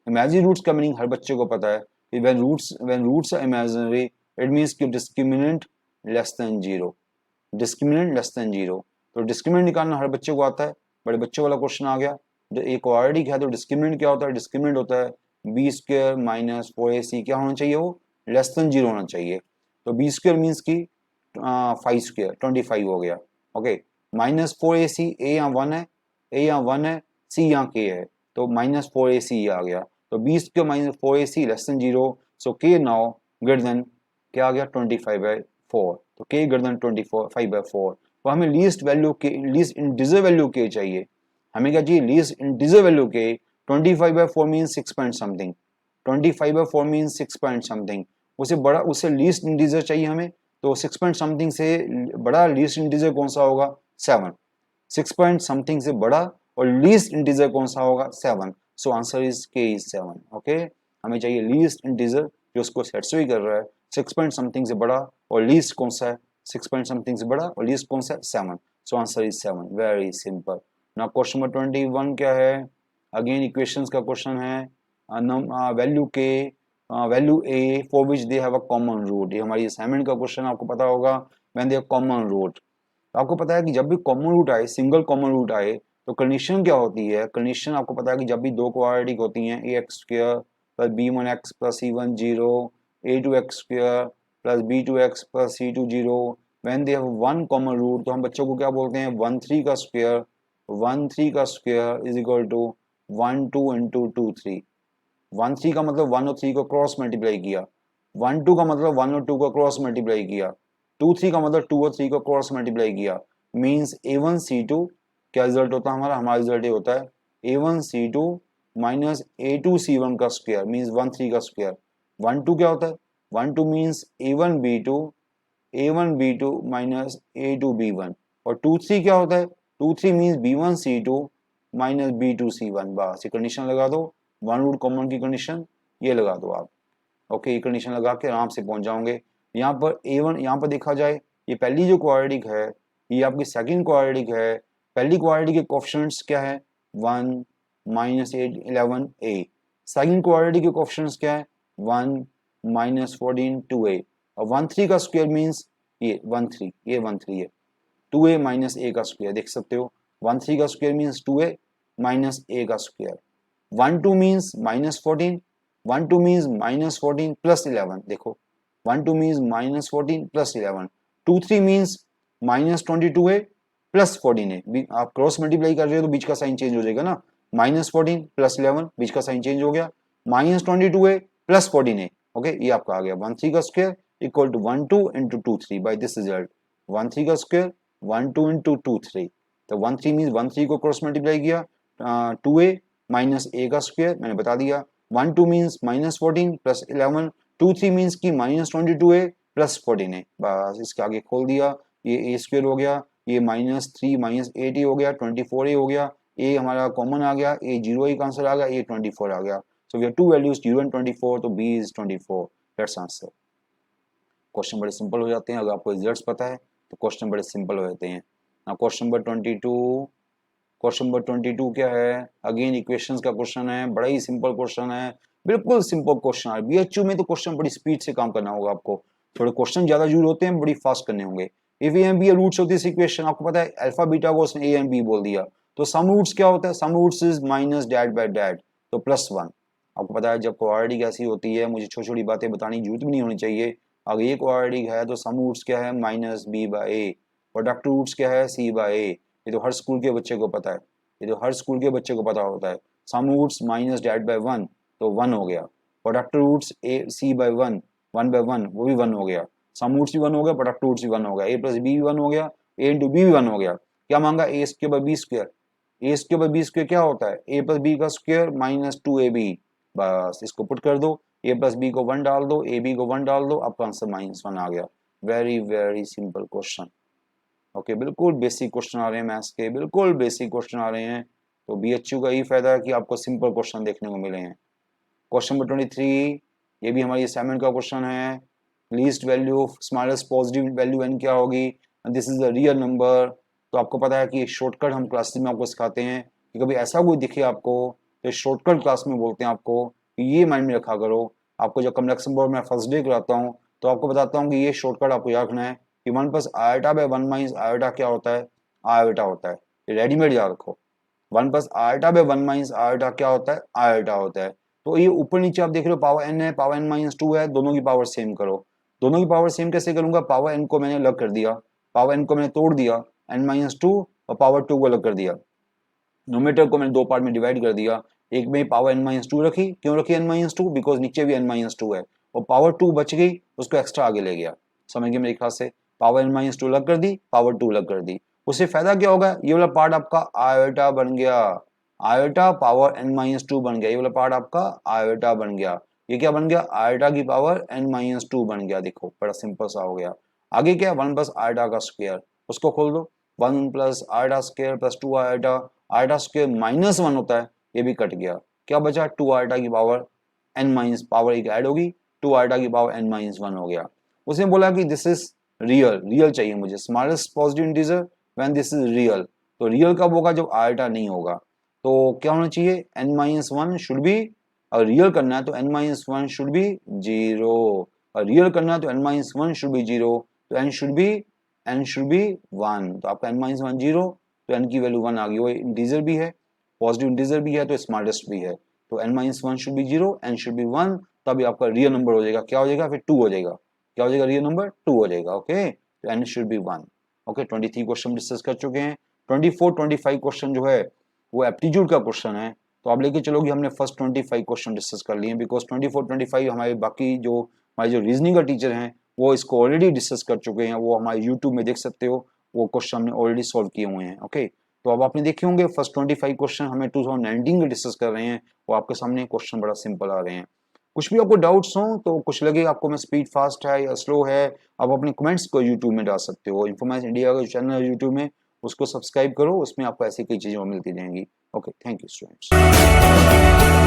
Imaginary roots का मीनिंग हर बच्चे को पता है कि when roots are imaginary it means कि discriminant less than 0, discriminant less than 0। तो डिस्क्रिमिनेंट निकालना हर बच्चे को आता है, बड़े बच्चों वाला क्वेश्चन आ गया। जो एक ऑलरेडी है तो डिस्क्रिमिनेंट क्या होता है, डिस्क्रिमिनेंट होता है बी स्क्वायर माइनस 4ac, क्या होना चाहिए वो लेस देन 0 होना चाहिए। तो बी स्क्वायर मीन्स की 5 स्क्वायर 25 हो गया, ओके माइनस 4ac, ए यहाँ 1 है, ए यहाँ 1 है, सी यहाँ के है, तो माइनस 4ac आ गया। तो B square minus 4ac less than 0, so K now greater than क्या आ गया 25/4, तो के ग्रेटर देन 25/4। तो हमें लीस्ट वैल्यू के, लीस्ट इंटीजर वैल्यू के चाहिए, हमें क्या चाहिए लीस्ट इंटीजर वैल्यू के। 25/4 mean 6 point something, 25/4 mean 6 point something, उसे बड़ा उससे लीस्ट इंटीजर चाहिए हमें, तो 6 पॉइंट समथिंग से बड़ा लीस्ट इंटीजर कौन सा होगा 7, 6 पॉइंट समथिंग से बड़ा और लीस्ट इंटीजर कौन सा होगा 7, सो आंसर इज के इज 7। ओके हमें चाहिए लीस्ट इंटीजर जो उसको सेटिस्फाई कर रहा है, 6 पॉइंट समथिंग से बड़ा और लीस्ट कौन सा है 6 पॉइंट समथिंग से बड़ा और लीस्ट कौन सा है 7, so answer is 7. Very simple. Now question number 21 क्या है? अगेन इक्वेशंस का क्वेश्चन है. वैल्यू के value A for which they have a common root. ये हमारी असाइनमेंट का क्वेश्चन आपको पता होगा. When they have common root, आपको पता है कि जब भी कॉमन रूट आए, सिंगल कॉमन रूट आए, तो कंडीशन क्या होती है? कंडीशन आपको पता है कि जब भी दो क्वाड्रेटिक होती हैं, A X square plus B one X plus C one zero, A two X square plus B two X plus C two zero, when they have one common root, तो हम बच्चों को क्या बोलते हैं? 1 3 का स्क्वायर, 1 3 का square is equal to 1 2 into 2 3. 1 3 का मतलब 1 और 3 को क्रॉस मल्टीप्लाई किया, 1 2 का मतलब 1 और 2 को क्रॉस मल्टीप्लाई किया, 2 3 का मतलब 2 और 3 को क्रॉस मल्टीप्लाई किया. मीन्स A1 C2 क्या रिजल्ट होता है हमारा रिजल्ट ये होता है A1 C2 minus A2 C1 का स्क्वायर, मीन्स 1 3 का स्क्वायर. 1 2 क्या होता है? 1 2 means A1 B2 minus A2 B1. और 2 3 क्या होता है? 2 3 means B1 C2 minus B2 C1. बस ये कंडीशन लगा दो, वन रूट कॉमन की कंडीशन ये लगा दो आप. ओके, ये कंडीशन लगा के आराम से पहुंच जाओगे. यहाँ पर A1, यहाँ पर देखा जाए ये पहली जो क्वाड्रेटिक है, ये आपकी सेकंड क्वाड्रेटिक है. पहली क्वाड्रेटिक के कोएफिशिएंट्स क्या है? 1 माइनस 8 11 a. सेकंड क्वाड्रेटिक के कोएफिशिएंट्स क्या है? 1 माइनस 14 2a. और 1 3 का स्क्वायर मीन्स ये 1 3, ये 1 3 है. 2a माइनस a का स्क्वायर देख सकते हो. 1 3 का square means 2a minus a का square. 1 2 means minus 14, 1 2 means minus 14 plus 11. देखो 1 2 means minus 14 plus 11. 2 3 means minus 22a plus 14a. आप क्रॉस मल्टीप्लाई कर रहे हो तो बीच का साइन चेंज हो जाएगा ना. माइनस 14 प्लस 11, बीच का साइन चेंज हो गया. Minus 22a plus 14a. Okay, ये आपका आ गया 1 3 का square equal to 1 2 into 2 3. By this result 1 3 का स्क्वायर 1 2 इंटू 2 3. तो 1 3 मीन्स 1 3 को क्रॉस मल्टीप्लाई किया, 2a माइनस a का स्क्वायर मैंने बता दिया. 1 2 मीन्स माइनस 14 प्लस 11, 2 3 मीन्स की माइनस 22a प्लस 14a. बस इसके आगे खोल दिया, ये a स्क्वायर हो गया, ये माइनस 3 माइनस 8 हो गया, 24a हो गया. a हमारा कॉमन आ गया, a 0 ही आंसर आ गया, a 24 आ गया. So we have two values 0 and 24, तो b is 24. That's answer. Question बड़े सिंपल हो जाते हैं अगर आपको रिजल्ट्स पता है तो क्वेश्चन बड़े सिंपल हो जाते हैं. Now question number 22. Question number 22 क्या है? अगेन इक्वेशंस का क्वेश्चन है, बड़ा ही सिंपल क्वेश्चन है, बिल्कुल सिंपल क्वेश्चन है. बीएचयू में तो क्वेश्चन बड़ी स्पीड से काम करना होगा आपको, थोड़े क्वेश्चन ज्यादा यूज होते हैं, बड़ी फास्ट करने होंगे. If A and B roots of this equation, आपको पता है अल्फा बीटा को उसने ए एंड बी बोल दिया, तो सम रूट्स क्या होता है? Sum roots is minus that by that, तो +1. आपको पता है जब क्वाड्रेटिक ऐसी होती है, मुझे छोटी छोटी बातें बताने की जरूरत भी नहीं होनी चाहिए. अगर ये क्वाड्रेटिक है तो सम रूट्स क्या है? माइनस बी बाय ए. प्रोडक्ट रूट्स क्या है? सी बाय ए. ये तो हर स्कूल के बच्चे को पता है, ये तो हर स्कूल के बच्चे को पता होता है. Sum roots minus that bye 1, तो 1 हो गया. प्रोडक्ट रूट्स ए सी बाय 1, 1 बाय 1, वो भी 1 हो गया. सम रूट्स भी 1 हो गया, प्रोडक्ट रूट्स भी 1 हो गया. ए प्लस बी भी 1 हो गया, ए इंटू बी भी 1 हो गया. क्या मांगा? A square by B square. A square by B square क्या होता है? ए प्लस बी का स्क्वायर माइनस 2ab. बस इसको पुट कर दो, ए प्लस बी को 1 डाल दो, ए बी को 1 डाल दो, आपका आंसर -1 आ गया. Very very simple question. Okay, बिल्कुल बेसिक क्वेश्चन आ रहे हैं मैथ्स के, बिल्कुल बेसिक क्वेश्चन आ रहे हैं. तो बीएचयू का यही फायदा है कि आपको सिंपल क्वेश्चन देखने को मिले हैं. क्वेश्चन नंबर 23, ये भी हमारी असाइनमेंट का क्वेश्चन है. Least value smallest positive value n क्या होगी? This is a real number. तो आपको पता है कि शॉर्टकट हम क्लासेस में आपको सिखाते हैं कि कभी ऐसा कोई दिखे आपको तो शॉर्टकट क्लास में बोलते हैं आपको कि ये माइंड में रखा करो. आपको जब कम्प्लेक्स नंबर में फर्स्ट डे कराता हूँ तो आपको बताता हूँ कि ये शॉर्टकट आपको याद रखना है कि 1 plus iota by 1 minus iota क्या होता है? आयोटा होता है. ये रेडीमेड याद रखो. 1 plus iota by 1 minus iota क्या होता है? आयोटा होता है. तो ये ऊपर नीचे आप देख रहे हो पावर n है, पावर n माइनस 2 है, दोनों की पावर सेम करो. दोनों की पावर सेम कैसे करूंगा? पावर n को मैंने अलग कर दिया, पावर n को मैंने तोड़ दिया, n माइनस 2 और पावर 2 को अलग कर दिया. नोमीटर को मैंने दो पार्ट में डिवाइड कर दिया. एक में पावर n माइनस 2 रखी. क्यों रखी n माइनस 2? बिकॉज नीचे भी n माइनस 2 है और पावर 2 बच गई, उसको एक्स्ट्रा आगे ले गया. समझ गए मेरे ख्याल से? पावर n माइनस 2 अलग कर दी, पावर 2 अलग कर दी. उससे फायदा क्या होगा? ये वाला पार्ट आपका आयोटा बन गया, आयोटा पावर n माइनस 2 बन गया. ये वाला पार्ट आपका आयोटा बन गया. ये क्या बन गया? आयोटा की पावर n माइनस 2 बन गया. देखो बड़ा सिंपल सा हो गया. आगे क्या? 1 प्लस आयोटा का स्क्वायर, उसको खोल दो. 1 plus iota square plus 2 iota, iota square -1 होता है, ये भी कट गया. क्या बचा? 2 आयोटा की पावर n माइनस पावर एक ऐड होगी, 2 आयोटा की पावर n-1 हो गया. उसने बोला कि दिस इज रियल, रियल चाहिए मुझे. Smallest positive integer when this is real. तो रियल कब होगा? जब आयोटा नहीं होगा। तो क्या होना चाहिए? n-1 शुड बी, अगर रियल करना है तो n-1 शुड बी 0, और रियल करना है तो n-1 शुड बी 0, तो n शुड बी 1। तो आपका n-1 0, तो n की वैल्यू 1 आ गई। वो इंटीजर भी है, पॉजिटिव इंटीजर भी है, तो स्मॉलेस्ट भी है। तो n-1 should be 0, n should be 1, तभी आपका रियल नंबर हो जाएगा। क्या हो जाएगा? फिर 2 हो जाएगा। क्या हो जाएगा? रियल नंबर 2 हो जाएगा। ओके, तो n should be 1। Okay, 23 question discuss कर चुके हैं। 24 25 क्वेश्चन जो है वो एप्टीट्यूड का क्वेश्चन है, तो आप लेके चलोगे हमने फर्स्ट 25 क्वेश्चन डिस्कस कर लिए, बिकॉज 24 25 हमारे बाकी जो हमारे जो रीजनिंग का टीचर हैं वो इसको ऑलरेडी डिस्कस कर चुके हैं। वो हमारे यूट्यूब में देख सकते हो, वो क्वेश्चन हमने ऑलरेडी सॉल्व किए हुए हैं। ओके, तो अब आपने देखे होंगे फर्स्ट 25 क्वेश्चन हमें 2019 के डिस्कस कर रहे हैं, वो आपके सामने क्वेश्चन बड़ा सिंपल आ रहे हैं। कुछ भी आपको डाउट्स हो, तो कुछ लगे आपको मैं स्पीड फास्ट है या स्लो है, आप अपने कमेंट्स को यूट्यूब में डाल सकते हो। इन्फॉर्मेशन इंडिया का जो चैनल है यूट्यूब में, उसको सब्सक्राइब करो, उसमें आपको ऐसी कई चीजें मिलती रहेंगी। Okay, thank you students.